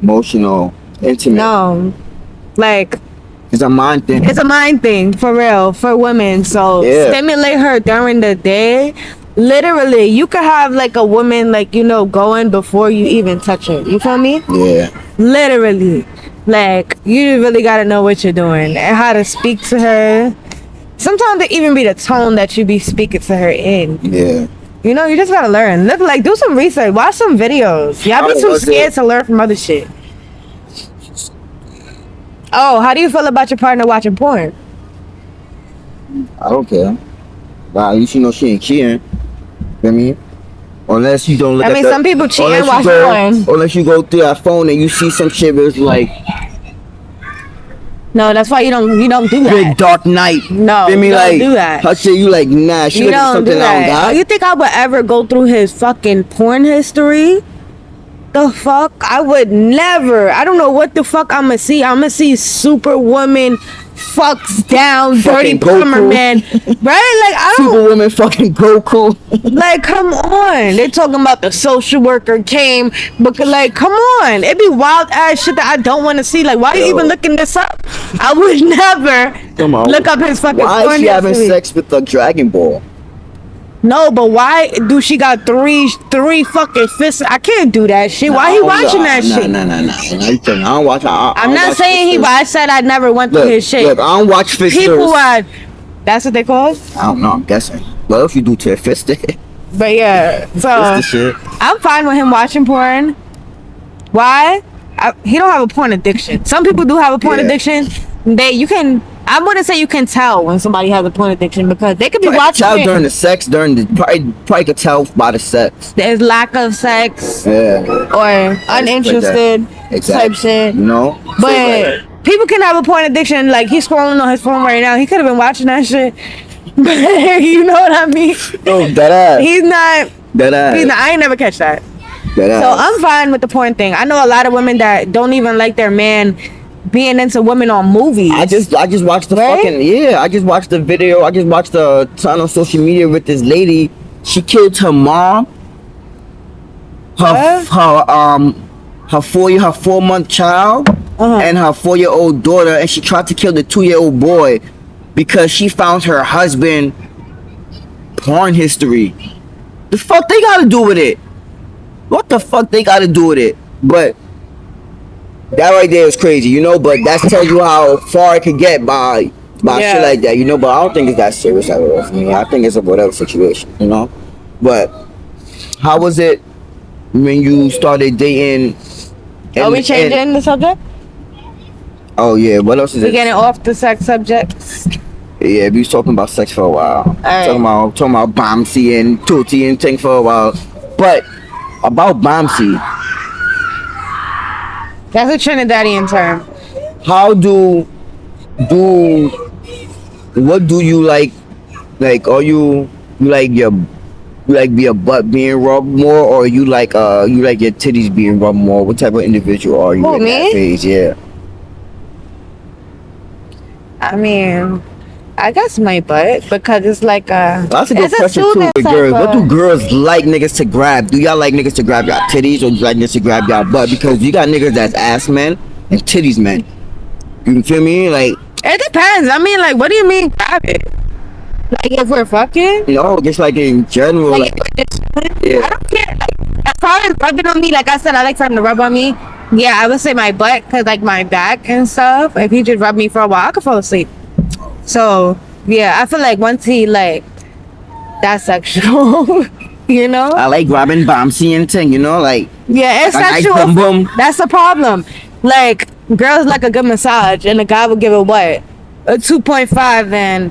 emotional, intimate. no. Like It's a mind thing. it's a mind thing for real for women. So Yeah. stimulate her during the day. Literally, you could have like a woman like, you know, going before you even touch her. You feel me? Yeah. Literally. Like, you really gotta know what you're doing and how to speak to her. Sometimes it even be the tone that you be speaking to her in. Yeah. You know, you just gotta learn. Look, like, do some research. Watch some videos. Y'all be Oh, too was scared it? to learn from other shit. Oh, how do you feel about your partner watching porn? I don't care. But at least you know she ain't cheating. Feel me? Unless you don't look I at mean, the- some people cheat and unless you watch go- porn. Unless you go through that phone and you see some shit that's like No, that's why you don't do that. big dark night. No, Feel me? don't Like do that. her shit, you like nah. She You looking at don't do something I don't that. got. You think I would ever go through his fucking porn history? The fuck? I would never. I don't know what the fuck I'ma see. I'ma see Superwoman fucks down dirty Fucking Goku. Bomberman. Right? Like, I don't Superwoman fucking Goku. like, come on. They talking about the social worker came, but like, come on. It be wild ass shit that I don't want to see. Like, why are you Yo. even looking this up? I would never Come on. look up his fucking Why porn is she having history. sex with the Dragon Ball? No, but why do she got three fucking fists? I can't do that shit. Why he watching that shit? Nah. I don't watch. I I'm don't not watch saying he, Fisters. but I said I never went through Look, his shit. look, I don't watch fisters. People are, that's what they call it? I don't know. I'm guessing. What else you do to a fist? Fist But yeah, so shit. I'm fine with him watching porn. Why? He don't have a porn addiction. Some people do have a porn Yeah. addiction. You can I wouldn't say you can tell when somebody has a porn addiction because they could be Probably watching tell it. during the sex, probably could tell by the sex. There's lack of sex Yeah. or uninterested type shit. You know? But people can have a porn addiction. Like, he's scrolling on his phone right now. He could have been watching that shit. But you know what I mean? No, that ass. He's not. That ass. I ain't never catch that. That ass. So I'm fine with the porn thing. I know a lot of women that don't even like their man being into women on movies. I just watched the Right? I just watched the video. I just watched the ton on social media with this lady. She killed her mom, her 4-month child, and her 4-year-old daughter, and she tried to kill the 2-year-old boy because she found her husband porn history. The fuck they gotta do with it? What the fuck they gotta do with it? But that right there is crazy, you know. But that tells you how far it could get by shit like that, you know. But I don't think it's that serious at all for me. I think it's a whatever situation, you know. But how was it when you started dating? Are we changing the subject? Oh yeah, what else is We're it? getting off the sex subjects. Yeah, we was talking about sex for a while. right. Talking about Bamsi and Tutti and thing for a while. But about Bamsi, That's a Trinidadian term. how what do you like? Like, are you like your your butt being rubbed more, or you like your titties being rubbed more? What type of individual are you Who, in me? that phase? Yeah. I mean, I guess my butt because it's like a. That's a good it's question too soothing with type girls. What do of- girls like niggas to grab? Do y'all like niggas to grab y'all titties, or do you like niggas to grab y'all butt? Because you got niggas that's ass men and titties men. You feel me? Like, It depends. I mean, like, what do you mean grab it? Like, if we're fucking? you know, just like in general, Like, like, if we're just yeah. I don't care. Like, as far as rubbing on me, like I said, I like for him to rub on me. Yeah, I would say my butt, because, like, my back and stuff, if he just rubbed me for a while, I could fall asleep. So, yeah, I feel like once he, like, that's sexual, you know? I like grabbing Bamsi and thing, you know, like, Yeah, it's a nice sexual. boom boom. That's the problem. Like, girls like a good massage, and a guy would give it what? A 2.5, and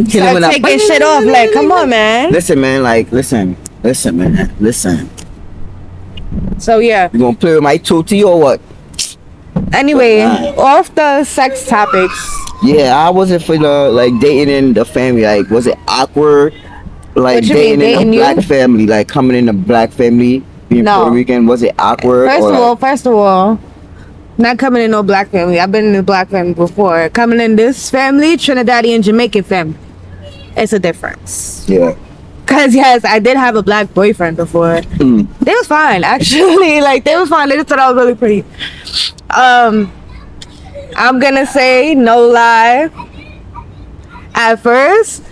start taking shit off. Like, come on, man. Listen, man, like, listen, man, listen. So, yeah. You gonna play with my tootie or what? Anyway, off the sex topics. Yeah, I wasn't for the, like, dating in the family. Like, was it awkward? Like, What you mean, dating in dating a you? black family, like, coming in a black family, being No. Puerto Rican, was it awkward? First of all, not coming in no black family. I've been in a black family before. Coming in this family, Trinidadian Jamaican family. It's a difference. Yeah. Cause yes, I did have a black boyfriend before. They was fine, actually. Like, they was fine. They just thought I was really pretty. I'm gonna say, no lie. At first,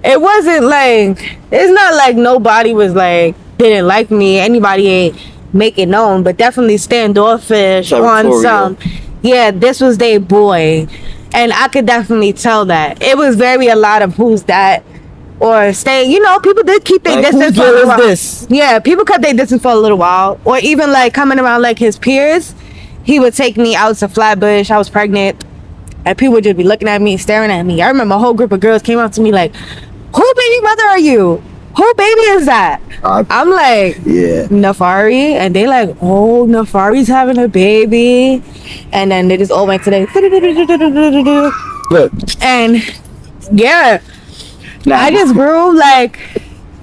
it wasn't like, it's not like nobody was like, didn't like me. Anybody ain't make it known, but definitely standoffish on Territorial. some. Yeah, this was their boy. And I could definitely tell that. It was very a lot of who's that, or stay, you know, people did keep their Like, distance whose for a girl little is while. this? Yeah, people cut their distance for a little while, or even like coming around like his peers. He would take me out to Flatbush. I was pregnant, and people would just be looking at me, staring at me. I remember a whole group of girls came up to me like, "Who baby mother are you? Who baby is that?" I'm like, Yeah. Nafari, and they like, "Oh, Nafari's having a baby," and then they just all went to the Look, and yeah. nah, I just grew like,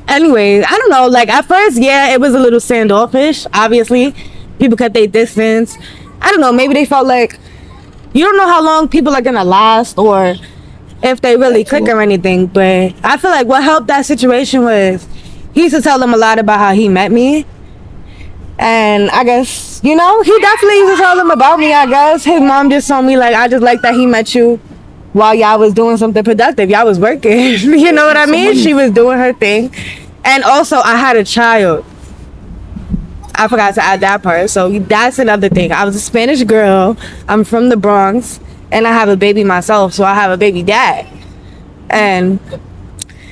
anyways, I don't know, like at first, yeah, it was a little standoffish. Obviously, people cut their distance. I don't know, maybe they felt like, you don't know how long people are gonna last or if they really click or anything, but I feel like what helped that situation was he used to tell them a lot about how he met me. And I guess, you know, he definitely used to tell them about me. I guess his mom just told me, like, I just like that he met you while y'all was doing something productive. Y'all was working. You know what I mean? She was doing her thing. And also, I had a child. I forgot to add that part. So that's another thing. I was a Spanish girl. I'm from the Bronx. And I have a baby myself. So I have a baby dad. And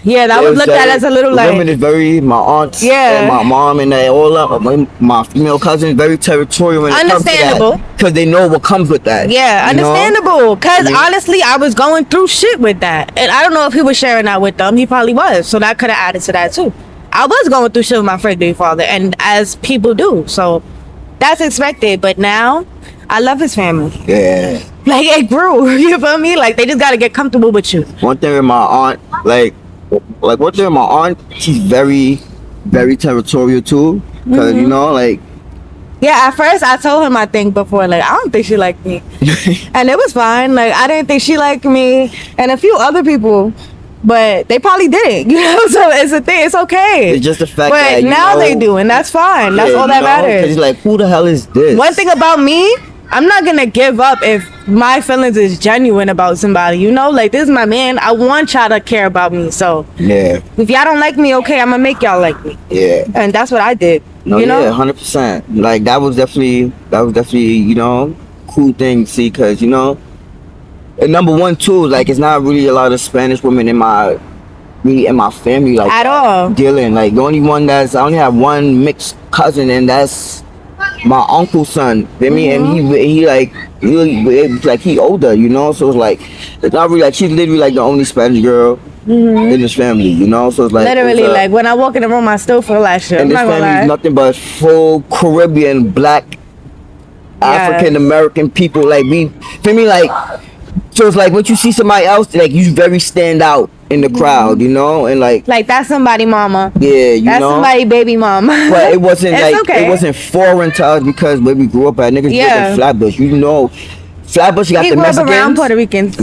Yeah, that was looked at as a little like. Women is very, my aunts and my mom and they all up, my female cousins, very territorial when it comes to that. Because they know what comes with that. Yeah, understandable. Because honestly, I was going through shit with that. And I don't know if he was sharing that with them. He probably was. So that could have added to that too. I was going through shit with my first baby father. And as people do. So that's expected. But now, I love his family. Yeah. Like, it grew. You feel me? Like, they just got to get comfortable with you. One thing with my aunt, like one thing with my aunt, she's very, very territorial too. Because, you know, like. Yeah, at first I told him I think before, like, I don't think she liked me. And it was fine. Like, I didn't think she liked me. And a few other people. But they probably didn't. You know, so it's a thing. It's okay. It's just the fact that, you now know, they do. And that's fine. That's all that matters. It's like, who the hell is this? One thing about me, I'm not gonna give up if my feelings is genuine about somebody, you know? Like, this is my man. I want y'all to care about me. So, yeah. If y'all don't like me, okay, I'm gonna make y'all like me. Yeah. And that's what I did. No, you know? Yeah, 100%. Like, that was definitely, you know, cool thing to see. Because, you know, and number one, too, like, it's not really a lot of Spanish women in my family. Like, at all. Dealing. Like, the only one I only have one mixed cousin, and that's my uncle's son, feel me? And he like he older, you know. So it's like it's not really like she's literally like the only Spanish girl in this family, you know. So it's like literally like when I walk in the room, I still feel that shit. And this family is nothing but full Caribbean, black, African American people. Like we, feel me? Like so it's like when you see somebody else, like you very stand out in the crowd, you know, and like that's somebody mama. Yeah, that's know? Somebody baby mama. But it wasn't like okay. It wasn't foreign to us because where we grew up at, niggas grew up in Flatbush, you know. Flatbush got the Mexicans. Around Puerto Ricans.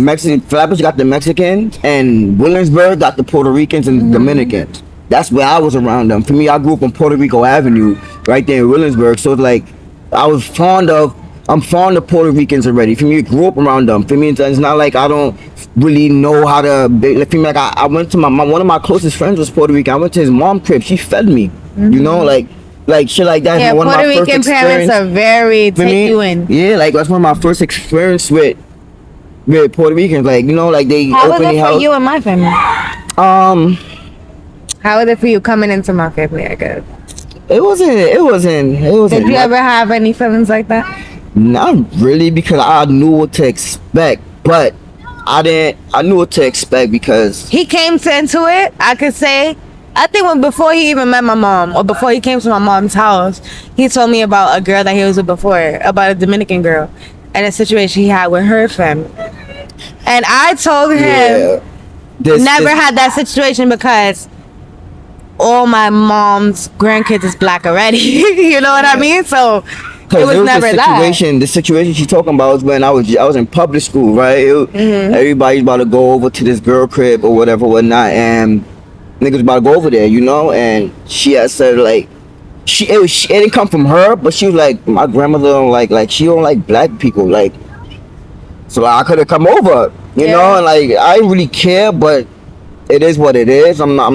Flatbush got the Mexicans, and Williamsburg got the Puerto Ricans and Dominicans. That's where I was around them. For me, I grew up on Puerto Rico Avenue, right there in Williamsburg. So it's like I'm fond of Puerto Ricans already. For me, I grew up around them. For me, it's not like I don't really know how to. For me, like I went to one of my closest friends was Puerto Rican. I went to his mom's crib. She fed me. You know, like shit like that. Yeah, one Puerto of my Rican parents are very take you in. Yeah, like that's one of my first experience with Puerto Ricans. Like, you know, like they How was it for you and my family? How was it for you coming into my family? I guess it wasn't. Did you ever have any feelings like that? Not really, because I knew what to expect, but I knew what to expect because he came into it. I could say, I think before he even met my mom, or before he came to my mom's house, he told me about a girl that he was with before, about a Dominican girl, and a situation he had with her family. And I told him never had that situation because all my mom's grandkids is black already. You know what I mean? So it was never that. The situation she's talking about was when I was in public school, right? Everybody's about to go over to this girl crib or whatnot, and niggas about to go over there, you know. And she had said like, it didn't come from her, but she was like, my grandmother don't like she don't like black people, like. So I could have come over, you know, and like I didn't really care, but it is what it is. I'm not.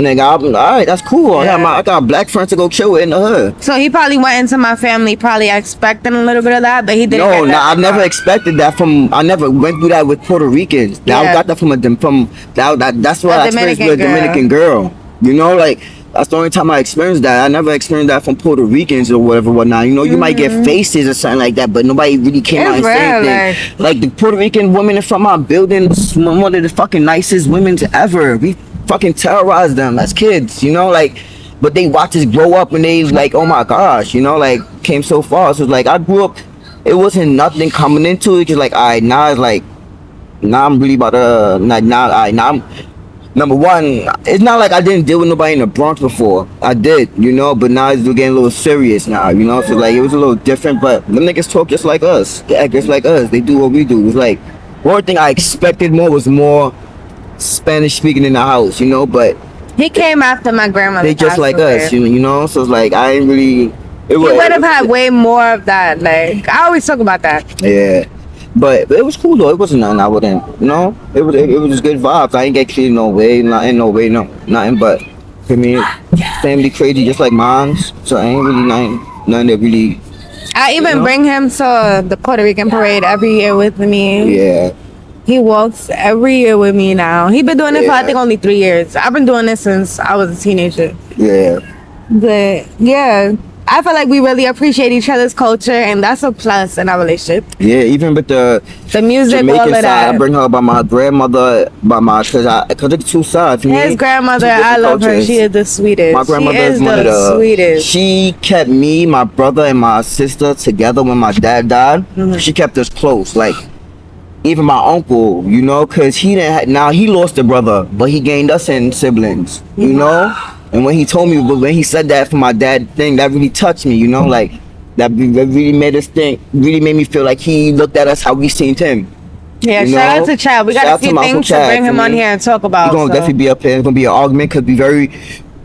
Nigga, all right, that's cool. I got black friends to go chill with in the hood. So he probably went into my family, probably expecting a little bit of that, but he didn't. No, I never expected that from. I never went through that with Puerto Ricans. I got that that's what I experienced with a Dominican girl. You know, like that's the only time I experienced that. I never experienced that from Puerto Ricans or whatnot. You know, you might get faces or something like that, but nobody really came out and said anything. Like the Puerto Rican woman in front of my building was one of the fucking nicest women ever. We fucking terrorized them as kids, you know, like, but they watched us grow up and they like, oh my gosh, you know, like came so far. So it's like I grew up, it wasn't nothing coming into it, just like now it's like, now I'm really about to now I'm number one, it's not like I didn't deal with nobody in the Bronx before. I did, you know, but now it's getting a little serious now, you know. So like it was a little different, but them niggas talk just like us. They act just like us. They do what we do. It's like one thing I expected was more Spanish speaking in the house, you know, but he came after my grandmother. They just like us, you know. So it's like I ain't really. He would have had way more of that. Like I always talk about that. Yeah. But it was cool though. It wasn't nothing I wouldn't, you know. It was just good vibes. I ain't get treated no way, nothing. But for me, family crazy just like mine's. So I ain't really nothing that really. I even bring him to the Puerto Rican parade every year with me. Yeah. He walks every year with me now. He been doing it for I Yeah. think only 3 years. I've been doing this since I was a teenager. Yeah. But yeah, I feel like we really appreciate each other's culture, and that's a plus in our relationship. Yeah, even with the music, all Jamaican of side, I that. bring her by my grandmother, cause it's two sides. His grandmother, I love her. She is the sweetest. My grandmother she is one of the the sweetest. She kept me, my brother, and my sister together when my dad died. She kept us close, like even my uncle, you know, cause he didn't. Now he lost a brother, but he gained us in siblings, you know. And when he told me, but when he said that for my dad thing, that really touched me, you know, like that really made us think, really made me feel like he looked at us how we seen him. Yeah, You shout know? out to Chad. We Shout got a out to few my Uncle things to Chad, bring him for on me. here and talk We're about. gonna so. definitely be up here. It's gonna be an argument because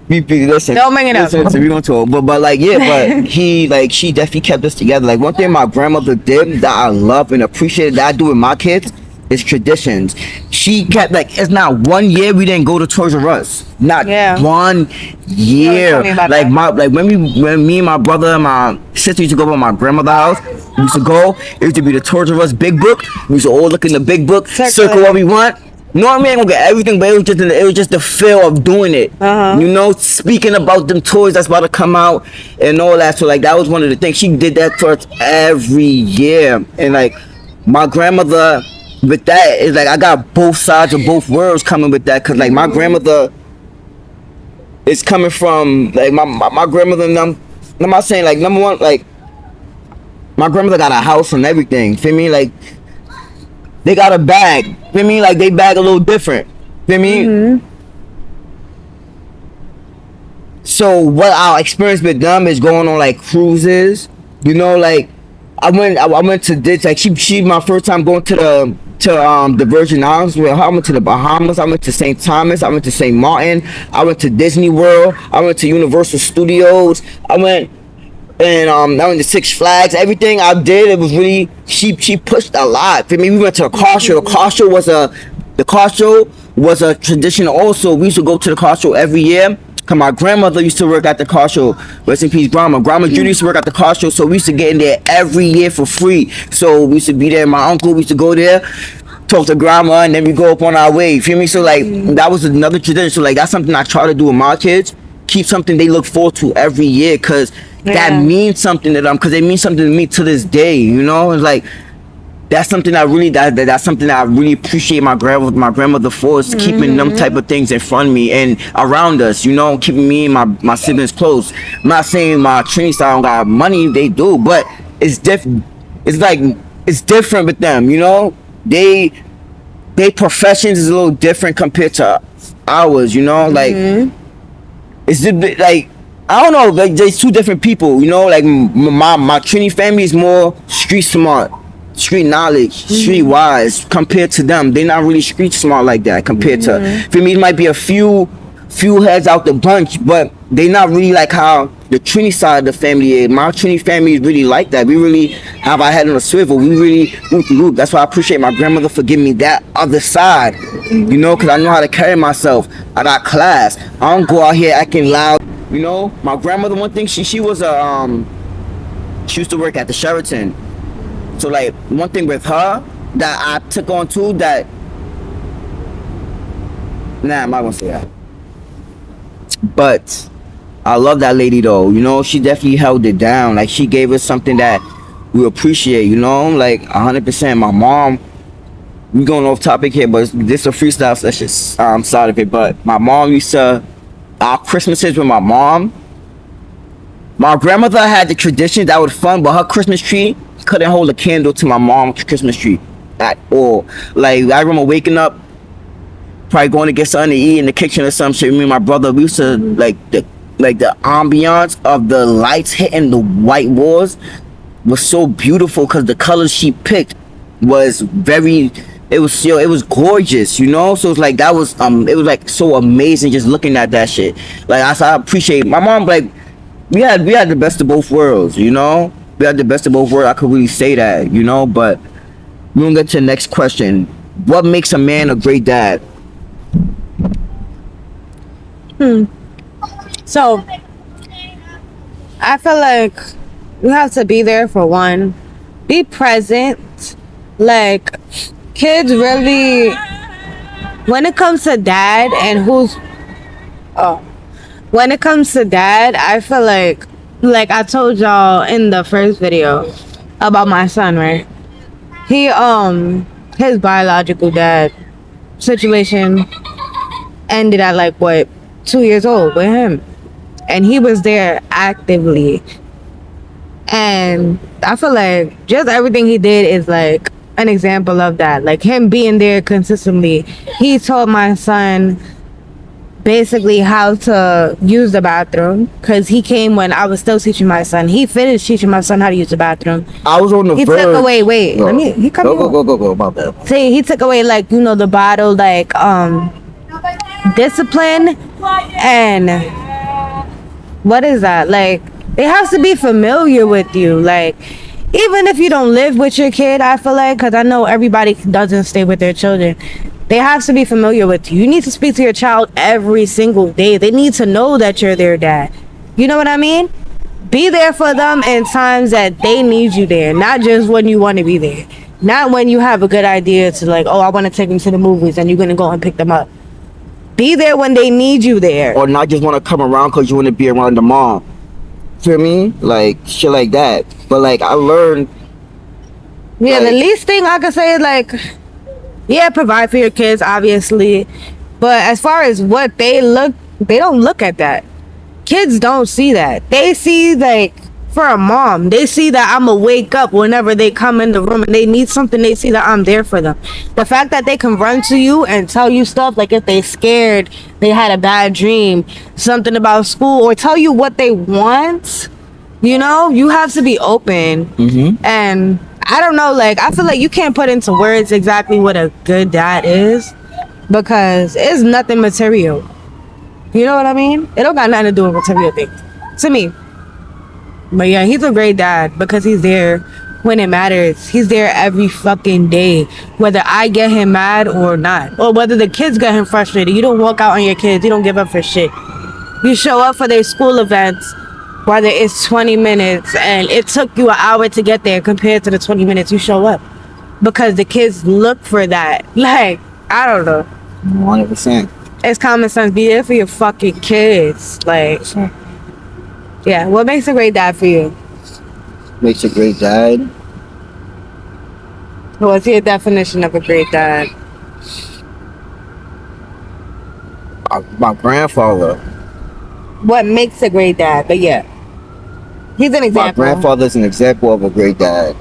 listen. Don't bring it up. Listen, we gonna talk, but like yeah, but she definitely kept us together. Like one thing my grandmother did that I love and appreciate that I do with my kids is traditions. She kept like it's not 1 year we didn't go to Toys R Us. Not 1 year. Tell me about Like that. when me and my brother and my sister used to go to my grandmother's house, we used to go. It used to be the Toys R Us big book. We used to all look in the big book, circle what we want. No, I mean, I ain't gonna get everything, but it was just the feel of doing it. You know, speaking about them toys that's about to come out and all that. So like that was one of the things she did that for us every year. And like my grandmother with that is like I got both sides of both worlds coming with that, cause like my grandmother is coming from like my grandmother. And I'm not saying like number one, like my grandmother got a house and everything. Feel me? Like they got a bag. Feel me? Like they bag a little different. Feel me? So what our experience with them is going on like cruises. You know, like I went to this like she my first time going to the Virgin Islands. Where I went to the Bahamas. I went to St. Thomas. I went to St. Martin. I went to Disney World. I went to Universal Studios. I went to Six Flags. Everything I did, it was really she pushed a lot. For me, we went to a car show. The car show was a tradition. Also, we used to go to the car show every year. Cause my grandmother used to work at the car show. Rest in peace, grandma. Grandma Judy used to work at the car show, so we used to get in there every year for free. So we used to be there. My uncle, we used to go there, talk to grandma, and then we go up on our way. You feel me? So like that was another tradition. So like that's something I try to do with my kids. Keep something they look forward to every year, cause that means something to them. Cause it means something to me to this day. You know, it's like that's something that's something that I really appreciate my grandmother for, is keeping them type of things in front of me and around us, you know, keeping me and my siblings close. I'm not saying my Trinity side don't got money, they do, but it's different. It's like it's different with them, you know. They professions is a little different compared to ours, you know. Like it's like I don't know, like there's two different people, you know. Like my Trini family is more street smart, street knowledge, street wise compared to them. They're not really street smart like that compared to. For me, it might be a few heads out the bunch, but they not really like how the Trini side of the family is. My Trini family is really like that. We really have our head on a swivel. We really loop. That's why I appreciate my grandmother for giving me that other side, you know, because I know how to carry myself. I got class. I don't go out here acting loud. You know, my grandmother, one thing, she was she used to work at the Sheraton. So like one thing with her that I took on too, that I'm not gonna say that. But I love that lady though, you know, she definitely held it down. Like she gave us something that we appreciate, you know, like 100%. My mom, we going off topic here, but this is a freestyle session side of it. But my mom used to, our Christmases with my mom, my grandmother had the tradition that was fun, but her Christmas tree couldn't hold a candle to my mom's Christmas tree at all. Like I remember waking up, probably going to get something to eat in the kitchen or some shit. Me and my brother, we used to like the ambiance of the lights hitting the white walls was so beautiful because the colors she picked was very. It was gorgeous, you know. So it's like that was it was like so amazing just looking at that shit. Like I appreciate my mom. Like we had the best of both worlds, you know. We had the best of both worlds. I could really say that, you know. But we're gonna get to the next question. What makes a man a great dad? So I feel like you have to be there for one. Be present. Like kids really, when it comes to dad and when it comes to dad, I feel like I told y'all in the first video about my son, right? He, his biological dad situation ended at like what, 2 years old with him. And he was there actively. And I feel like just everything he did is like an example of that. Like him being there consistently. He taught my son basically how to use the bathroom because he came when I was still teaching my son. He finished teaching my son how to use the bathroom. I was on the He verge. took away, wait, Go. let me, he come Go about that. See, he took away like, you know, the bottle, like, discipline and what is that? Like, they have to be familiar with you. Like, even if you don't live with your kid, I feel like, because I know everybody doesn't stay with their children, they have to be familiar with you. You need to speak to your child every single day. They need to know that you're their dad. You know what I mean? Be there for them in times that they need you there, not just when you want to be there. Not when you have a good idea to like, oh, I want to take them to the movies and you're going to go and pick them up. Be there when they need you there. Or not just want to come around because you want to be around the mom. Feel me? Like, shit like that. But, like, I learned... Yeah, like, the least thing I could say is, like, yeah, provide for your kids, obviously. But as far as what they don't look at that. Kids don't see that. They see, like, for a mom, they see that I'm going to wake up whenever they come in the room and they need something. They see that I'm there for them. The fact that they can run to you and tell you stuff, like if they scared, they had a bad dream, something about school, or tell you what they want, you know, you have to be open. And I don't know, like, I feel like you can't put into words exactly what a good dad is because it's nothing material. You know what I mean? It don't got nothing to do with material things to me. But yeah, he's a great dad because he's there when it matters. He's there every fucking day, whether I get him mad or not, or whether the kids get him frustrated. You don't walk out on your kids. You don't give up for shit. You show up for their school events, whether it's 20 minutes and it took you an hour to get there compared to the 20 minutes you show up, because the kids look for that. Like, I don't know. 100%. It's common sense. Be there for your fucking kids. Like, yeah. What makes a great dad for you? Makes a great dad? What's your definition of a great dad? My grandfather. What makes a great dad? But yeah, he's an example. My grandfather's an example of a great dad.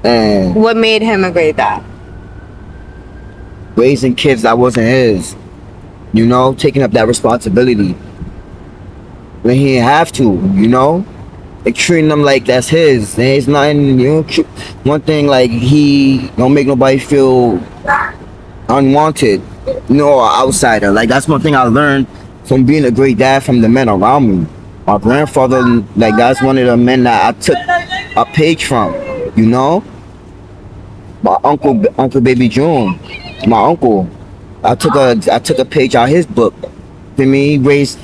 And what made him a great dad? raising kids that wasn't his. You know, taking up that responsibility when he didn't have to, you know? Like treating them like that's his. There's nothing, you know, one thing, like, he don't make nobody feel unwanted, you know, or outsider. Like, that's one thing I learned from being a great dad from the men around me. My grandfather, like, that's one of the men that I took a page from, you know? My uncle Baby June, my uncle, I took a page out of his book. For me, he raised,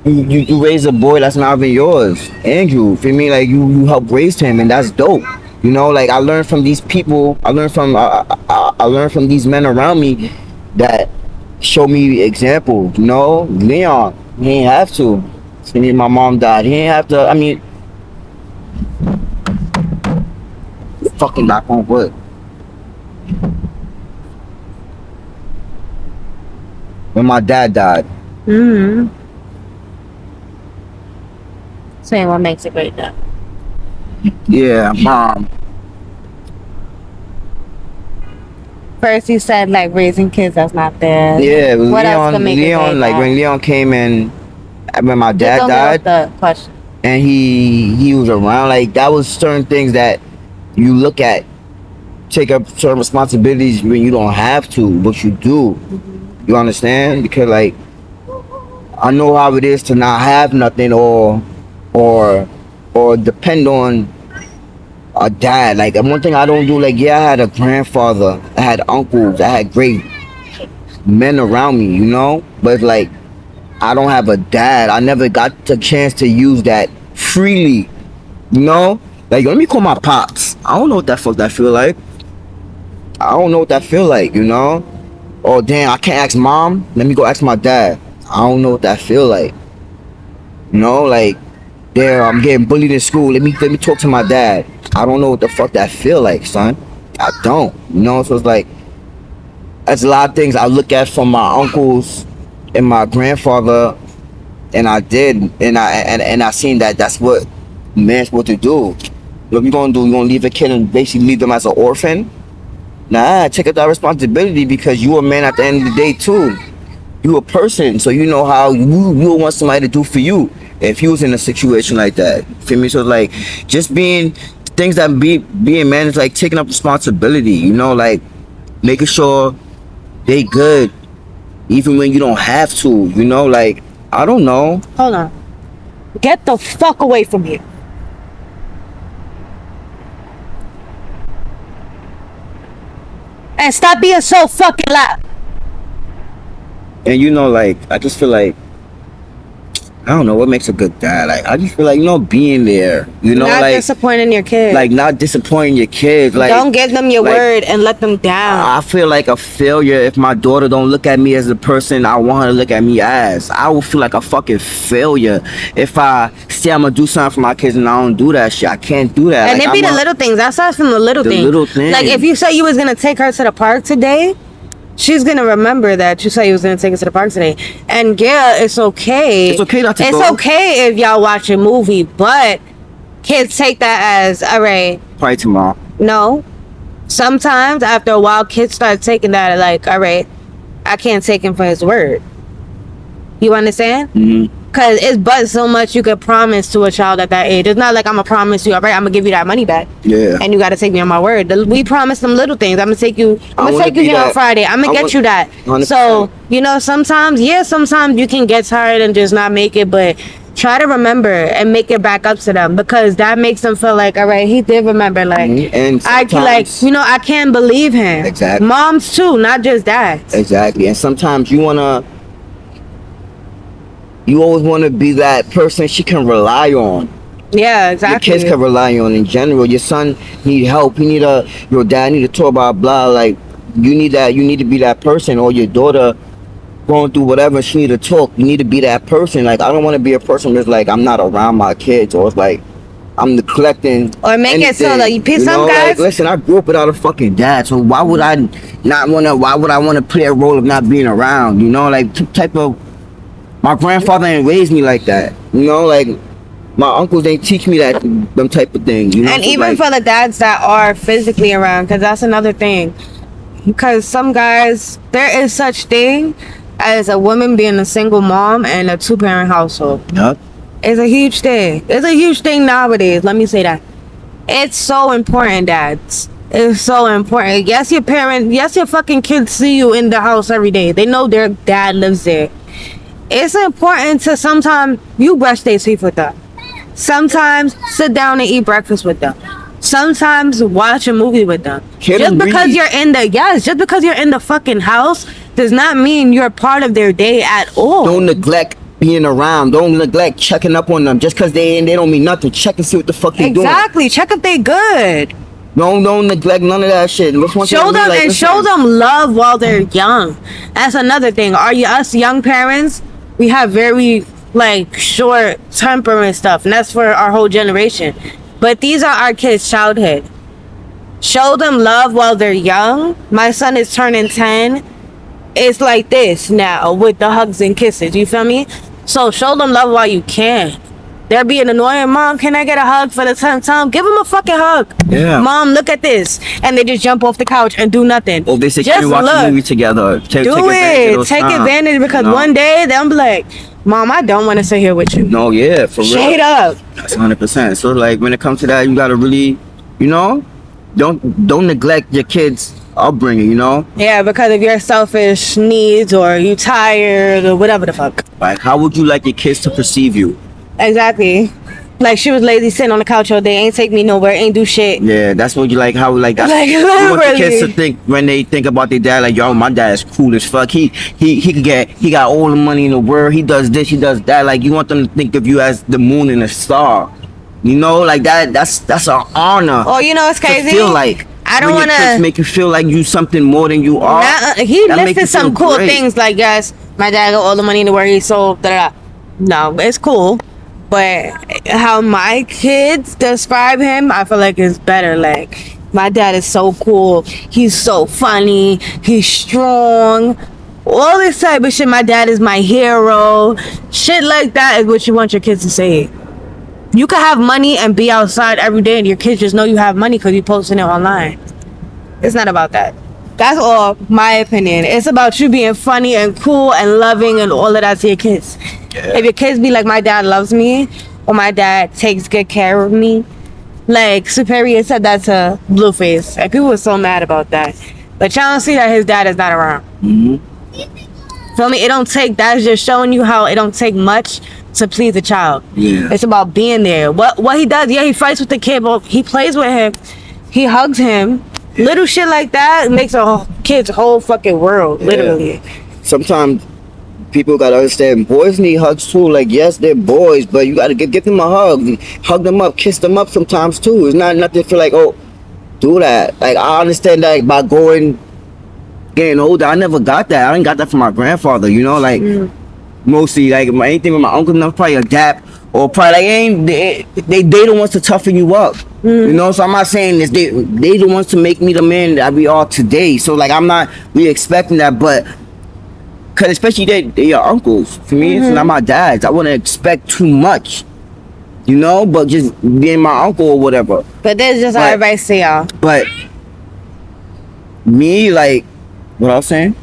you raise a boy that's not even yours, Andrew. For me, like, you helped raise him, and that's dope. You know, like, I learned from these people. I learned from these men around me that show me examples. You know, Leon, he ain't have to. For me, my mom died. He ain't have to. I mean, fucking knock on wood. When my dad died. Saying what makes a great dad. Yeah, mom. First you said, like, raising kids that's not there. Yeah, it was What else can make a Leon, great like, dad? when Leon came in, when my dad Just died, the question. and he was around, like, that was certain things that you look at, take up certain responsibilities when you don't have to, but you do. You understand? Because, like, I know how it is to not have nothing or depend on a dad. Like, one thing I don't do, like, yeah, I had a grandfather, I had uncles, I had great men around me, you know? But, like, I don't have a dad. I never got the chance to use that freely, you know? Like, let me call my pops. I don't know what that fuck that feel like. I don't know what that feel like, you know? Oh damn, I can't ask mom. Let me go ask my dad. I don't know what that feel like. You know, like, damn, I'm getting bullied in school. Let me talk to my dad. I don't know what the fuck that feel like, son. I don't. You know, so it's like that's a lot of things I look at from my uncles and my grandfather, and I did, and I seen that that's what man's supposed to do. What you gonna do? You gonna leave a kid and basically leave them as an orphan? Nah, take up that responsibility because you a man at the end of the day too. You a person, so you know how you want somebody to do for you if you was in a situation like that. Feel me? So like, just being things that being man is like taking up responsibility. You know, like making sure they good even when you don't have to. You know, like I don't know. Hold on. Get the fuck away from here. And stop being so fucking loud. And you know, like I just feel like I don't know what makes a good dad. Like I just feel like being there. You know, Not like disappointing your kids. like not disappointing your kids. Like don't give them your like, word and let them down. I feel like a failure if my daughter don't look at me as the person I want her to look at me as. I will feel like a fucking failure if I say I'm gonna do something for my kids and I don't do that shit. I can't do that. And like, it be the little things. That starts from the little things. little things. Like if you said you was gonna take her to the park today, she's gonna remember that you said you was gonna take her to the park today. And yeah, it's okay. It's okay not to It's go. okay if y'all watch a movie, but kids take that as all right. Probably tomorrow. No. Sometimes after a while, kids start taking that like, all right, I can't take him for his word. You understand? Mm-hmm. Because it's but so much you could promise to a child at that age. It's not like I'm going to promise you, all right, I'm going to give you that money back. Yeah. And you got to take me on my word. We promise them little things. I'm going to take you here on Friday. I'm going to get you that. 100%. So, sometimes you can get tired and just not make it, but try to remember and make it back up to them because that makes them feel like, all right, he did remember. Like, and I can't believe him. Exactly. Moms too, not just dads. Exactly. And sometimes you always want to be that person she can rely on. Yeah, exactly. Your kids can rely on in general. Your son need help. Your dad need to talk about blah. Like you need to be that person. Or your daughter going through whatever, she need to talk. You need to be that person. Like I don't want to be a person that's like I'm not around my kids, or it's like I'm neglecting. Or make anything. it so that some guys. Like, listen, I grew up without a fucking dad, so why would I want to play a role of not being around? You know, like type of. My grandfather ain't raised me like that. You know, like my uncles ain't teach me them type of things. You know, And so even like, for the dads that are physically around, because that's another thing. Because some guys, there is such thing as a woman being a single mom and a 2-parent household. Yep. It's a huge thing. It's a huge thing nowadays. Let me say that. It's so important, dads. It's so important. Yes, your fucking kids see you in the house every day. They know their dad lives there. It's important to sometimes you brush their teeth with them. Sometimes sit down and eat breakfast with them. Sometimes watch a movie with them. Just because you're in the fucking house does not mean you're part of their day at all. Don't neglect being around. Don't neglect checking up on them. Just because they don't mean nothing. Check and see what the fuck they doing. Exactly. Check if they good. Don't neglect none of that shit. Show them love while they're young. That's another thing. Us young parents, we have very short temper and stuff, and that's for our whole generation. But these are our kids' childhood. Show them love while they're young. My son is turning 10. It's like this now with the hugs and kisses. You feel me? So show them love while you can. They're being annoying. Mom, can I get a hug for the 10th time? Give them a fucking hug. Yeah. Mom, look at this. And they just jump off the couch and do nothing. Or they say, can we watch a movie together? Take advantage because one day they'll be like, Mom, I don't want to sit here with you. No, yeah, for real. Straight up. That's 100%. So like when it comes to that, you gotta really, don't neglect your kids' upbringing, Yeah, because of your selfish needs or you tired or whatever the fuck. Like, how would you like your kids to perceive you? Exactly. Like she was lazy sitting on the couch all day, ain't take me nowhere, ain't do shit. Yeah, that's what you like. How that's you want your kids to think when they think about their dad. Like, yo, my dad is cool as fuck. He got all the money in the world. He does this, he does that. Like, you want them to think of you as the moon and the star. Like that. That's an honor. Oh, it's crazy. To feel like I I don't when your kids wanna. make you feel like you something more than you are. He that make you listed some feel cool great. things like, yes, my dad got all the money in the world, he sold. Da, da, da. No, it's cool, but how my kids describe him, I feel like it's better. Like, my dad is so cool. He's so funny. He's strong. All this type of shit. My dad is my hero. Shit like that is what you want your kids to say. You could have money and be outside every day, and your kids just know you have money because you're posting it online. It's not about that. That's all my opinion. It's about you being funny and cool and loving and all of that to your kids. Yeah. If your kids be like, my dad loves me, or my dad takes good care of me, like Superior said that to Blueface, and people were so mad about that. But y'all don't see that his dad is not around. Feel me? It don't take. That's just showing you how it don't take much to please a child. Yeah. It's about being there. What he does? Yeah, he fights with the kid, but he plays with him. He hugs him. Little shit like that makes a kid's whole fucking world. Literally. Sometimes people gotta understand boys need hugs too. Like, yes, they're boys, but you gotta give them a hug them up, kiss them up sometimes too. It's not nothing for like, oh, do that. Like, I understand that by getting older, I never got that. I didn't got that from my grandfather, you know, like mostly like anything with my uncle, no, probably adapt or probably like they the ones to toughen you up. You know, so I'm not saying this. They the ones to make me the man that we are today. So like, I'm not really expecting that, but cause especially they your uncles. For me, it's not my dads. I wouldn't expect too much, you know. But just being my uncle or whatever. But that's just how But- everybody say y'all. But me, like, what I was saying.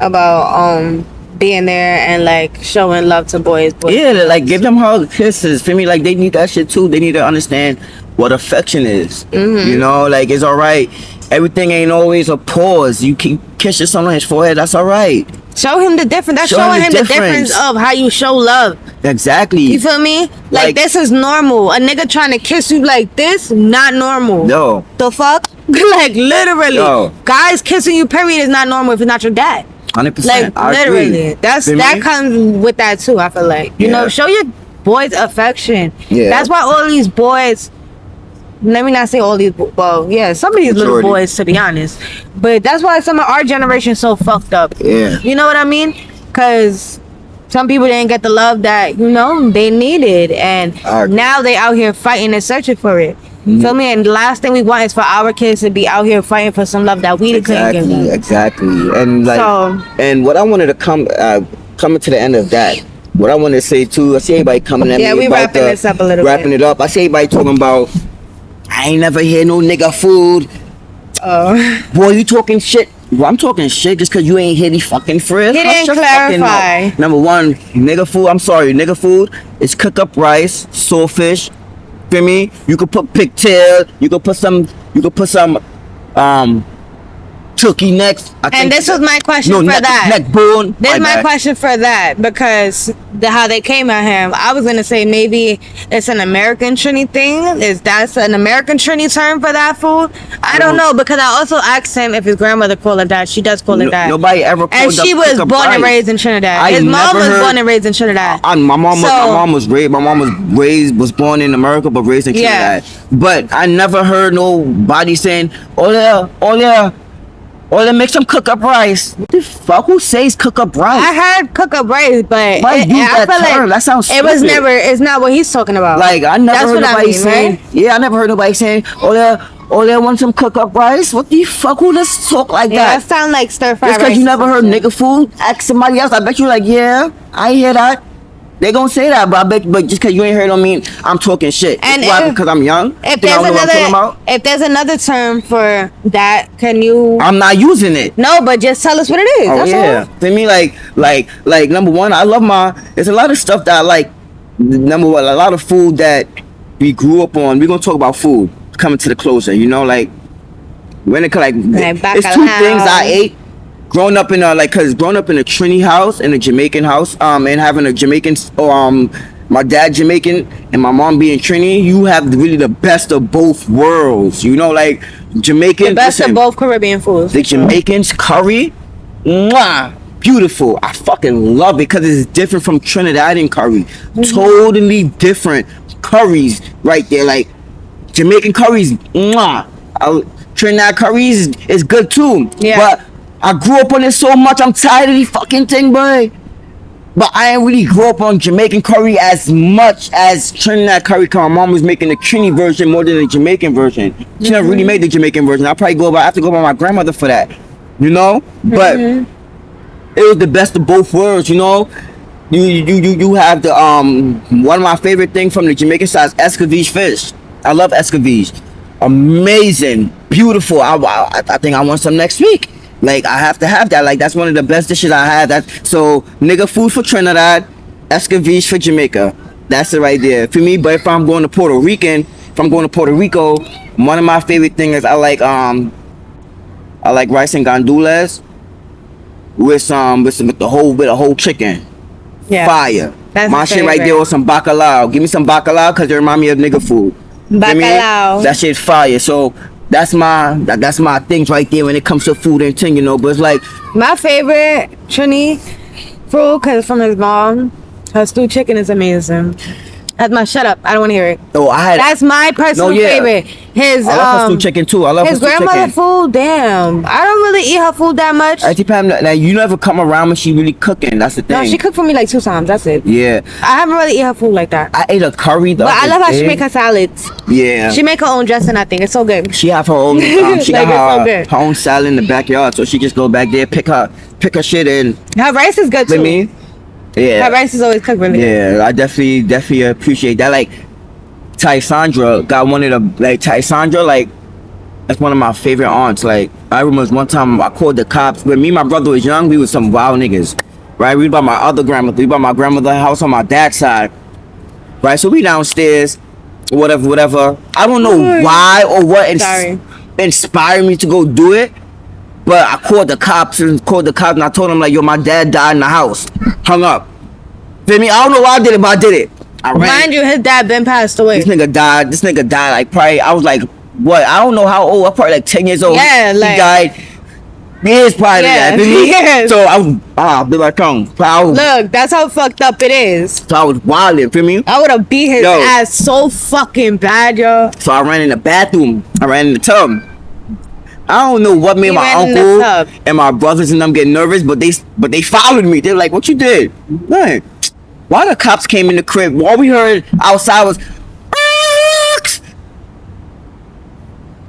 About being there and like showing love to boys. Yeah, like give them hugs, kisses. For me, like they need that shit too. They need to understand what affection is. You know, like it's alright. Everything ain't always a pause. You can kiss your son on his forehead. That's alright. Show him the difference. That's Show showing him him the the difference difference of how you show love. Exactly. You feel me? Like Like- this is normal. A nigga trying to kiss you like this, not normal. No. The fuck? Like literally. Yo. Guys kissing you, period, is not normal if it's not your dad. 100%. Like I literally. agree. That's Feel that me? comes with that too, I feel like. You know, Yeah. show your boys affection. Yeah. That's why all these boys, let me not say all these, well, yeah, some of these little Majority. boys, to be honest. But that's why some of our generation is so fucked up. Yeah. You know what I mean? Because some people didn't get the love that, you know, they needed. And I agree. now they out here fighting and searching for it. Feel me? And the last thing we want is for our kids to be out here fighting for some love that we couldn't give them. Exactly. And like, So- and what I wanted to coming to the end of that. What I want to say too, I see everybody coming at Yeah, me we about wrapping this up a little bit. wrapping it up. I see everybody talking about, I ain't never hear no nigga food. Oh. Boy, you talking shit. Well, I'm talking shit just cause you ain't hear the fucking frizz. He Hush didn't your fucking clarify. mouth. Number one, nigga food. I'm sorry, nigga food is cook up rice, saltfish. Feel me? You could put pigtail. You could put some. Turkey necks. And this was my question no, for neck, that. neck bone. This is my bad. question for that, because how they came at him, I was gonna say maybe it's an American Trini thing. Is that an American Trini term for that food? I don't know, because I also asked him if his grandmother called it that. She does call it that. Nobody ever called And she up was cook up born and rice. raised in Trinidad. I His mom never was heard- born and raised in Trinidad. My mom was raised. My mom was born in America, but raised in Yeah. Trinidad. But I never heard nobody saying, "Oh yeah, make some cook up rice." What the fuck? Who says cook up rice? I heard cook up rice, but Why use I that feel term? That sounds it was stupid. never. It's not what he's talking about. Like I never That's heard what I nobody mean, saying. right? Yeah, I never heard nobody saying, "Oh, they want some cook up rice." What the fuck? Who does talk like Yeah, that? that sound like stir fry Just rice. because you never or heard something. nigga food, ask somebody else. I bet you like, yeah, I hear that. They gonna say that, but I bet, but just because you ain't heard, don't mean I'm talking shit. And Why? if- Because I'm young. If Think I there's don't know what I'm talking another, about? if there's another term for that, can you? I'm not using it. No, but just tell us what it is. Oh That's yeah. all. For me, like number one, I love there's a lot of stuff that I like. Number one, a lot of food that we grew up on. We're gonna talk about food coming to the closure. You know, like when it like it's two bacalao. things I ate. Growing up in growing up in a Trini house, in a Jamaican house, and having a Jamaican, my dad Jamaican and my mom being Trini, you have really the best of both worlds. You know, like Jamaican. The best listen, of both Caribbean foods. the Jamaicans curry, mwah, beautiful. I fucking love it because it's different from Trinidadian curry. Totally different curries right there. Like Jamaican curries, mwah. Trinidad curry is good too. Yeah. But I grew up on it so much. I'm tired of the fucking thing, boy. But I ain't really grew up on Jamaican curry as much as Trinidad curry. Cause my mom was making the Trini version more than the Jamaican version. She never really made the Jamaican version. I have to go by my grandmother for that, you know. But it was the best of both worlds, you know. You have the one of my favorite things from the Jamaican side is escovitch fish. I love escovitch. Amazing, beautiful. I think I want some next week. Like I have to have that. Like that's one of the best dishes I have. So nigga food for Trinidad, escovitch for Jamaica. That's it right there for me. But if I'm going to Puerto Rico, one of my favorite things is I like rice and gandules with a whole chicken. Yeah. Fire. That's my shit right there with some bacalao. Give me some bacalao because it remind me of nigga food. Bacalao. That shit fire. So that's my things right there when it comes to food and thing, you know. But it's like my favorite Trini food, cause from his mom, her stewed chicken is amazing. That's my shut up. I don't want to hear it. Oh, that's my personal favorite. I love her stewed chicken too. I love his grandmother food. Damn, I don't really eat her food that much. Auntie Pam, like, you never come around when she really cooking. That's the thing. No, she cooked for me like 2 times. That's it. Yeah. I haven't really eat her food like that. I ate a curry though. But I love how she make her salads. Yeah. She make her own dressing. I think it's so good. She have her own. She like, got her own salad in the backyard, so she just go back there, pick her shit in. Her rice is good too. With me. Yeah. Her rice is always cooked really good. Yeah, I definitely appreciate that. Like Tysandra got one of the Tysandra, like that's one of my favorite aunts. Like I remember one time I called the cops when me and my brother was young. We was some wild niggas, right? We by my other grandmother. We by my grandmother's house on my dad's side, right? So we downstairs, whatever. I don't know why or what inspired me to go do it, but I called the cops and I told them like, yo, my dad died in the house, hung up. Feel me? I don't know why I did it, but I did it. Mind you, his dad been passed away. This nigga died like probably, I was like, what? I don't know how old. I'm probably like 10 years old. Yeah, he like, died. He is probably that. Yes. So I was bit my tongue. Look, that's how fucked up it is. So I was wilding, feel me? I would have beat his ass so fucking bad, yo. So I ran in the bathroom. I ran in the tub. I don't know what made my uncle and my brothers and them get nervous, but they followed me. They're like, "What you did?" Man, why the cops came in the crib? All we heard outside was,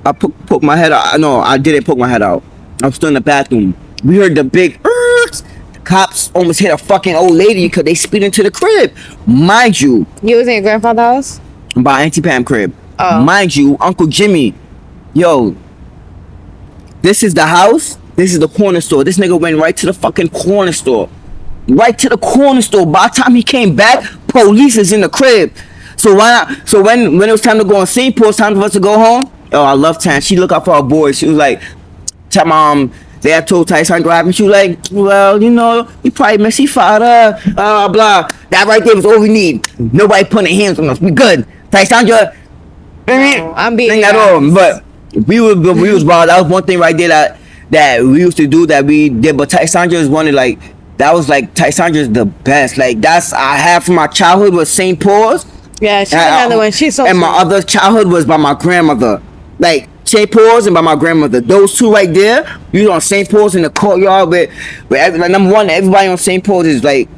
I poked my head out. No, I didn't poke my head out. I was still in the bathroom. We heard the big the cops almost hit a fucking old lady because they speed into the crib. Mind you, you was in your grandfather's house? By Auntie Pam crib. Oh. Mind you, Uncle Jimmy, yo, this is the house. This is the corner store. This nigga went right to the fucking corner store. Right to the corner store. By the time he came back, police is in the crib. So when it was time to go on St. Paul, time for us to go home. Oh, I love Tan. She look out for our boys. She was like, tell mom, they had told Tyson grab me. She was like, well, you know, you probably miss your father, blah. That right there was all we need. Nobody putting hands on us. We good. Tyson, I'm being at all. But we was wild. That was one thing right there that we used to do that we did. But Tyson is one of like, that was like, Tyson is the best. Like that's I have from my childhood was St. Paul's. Yeah, she's another one. She's so. And my other childhood was by my grandmother. Like St. Paul's and by my grandmother. Those two right there. You was on St. Paul's in the courtyard with like, number one, everybody on St. Paul's is like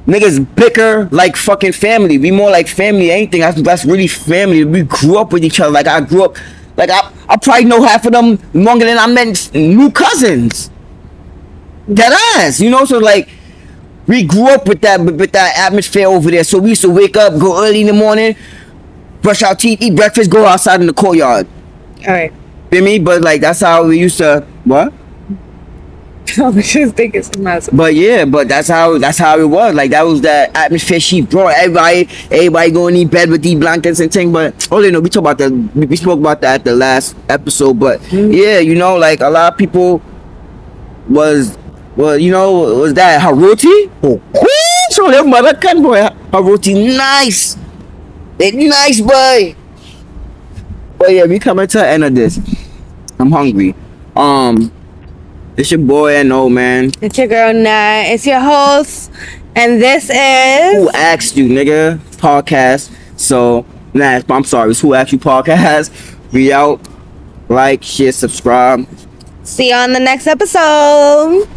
niggas bicker like fucking family. We more like family anything. That's really family. We grew up with each other. Like I grew up like I probably know half of them longer than I met new cousins. Dead ass, you know, so like we grew up with that atmosphere over there. So we used to wake up, go early in the morning, brush our teeth, eat breakfast, go outside in the courtyard. Alright. Feel me? But like that's how we used to what? I was just thinking some mess. But yeah, but that's how it was. Like that was that atmosphere she brought. Everybody going in bed with these blankets and things. But oh, you know, we spoke about that at the last episode. But yeah, you know, like a lot of people was that Haruti? Oh, so their mother can boy Haruti nice. They nice boy. But yeah, we coming to the end of this. I'm hungry. It's your boy N.O, man. It's your girl Nat. It's your host, and this is Who Asked You, nigga? Podcast. So, Nat, I'm sorry. It's Who Asked You podcast. We out. Like, share, subscribe. See you on the next episode.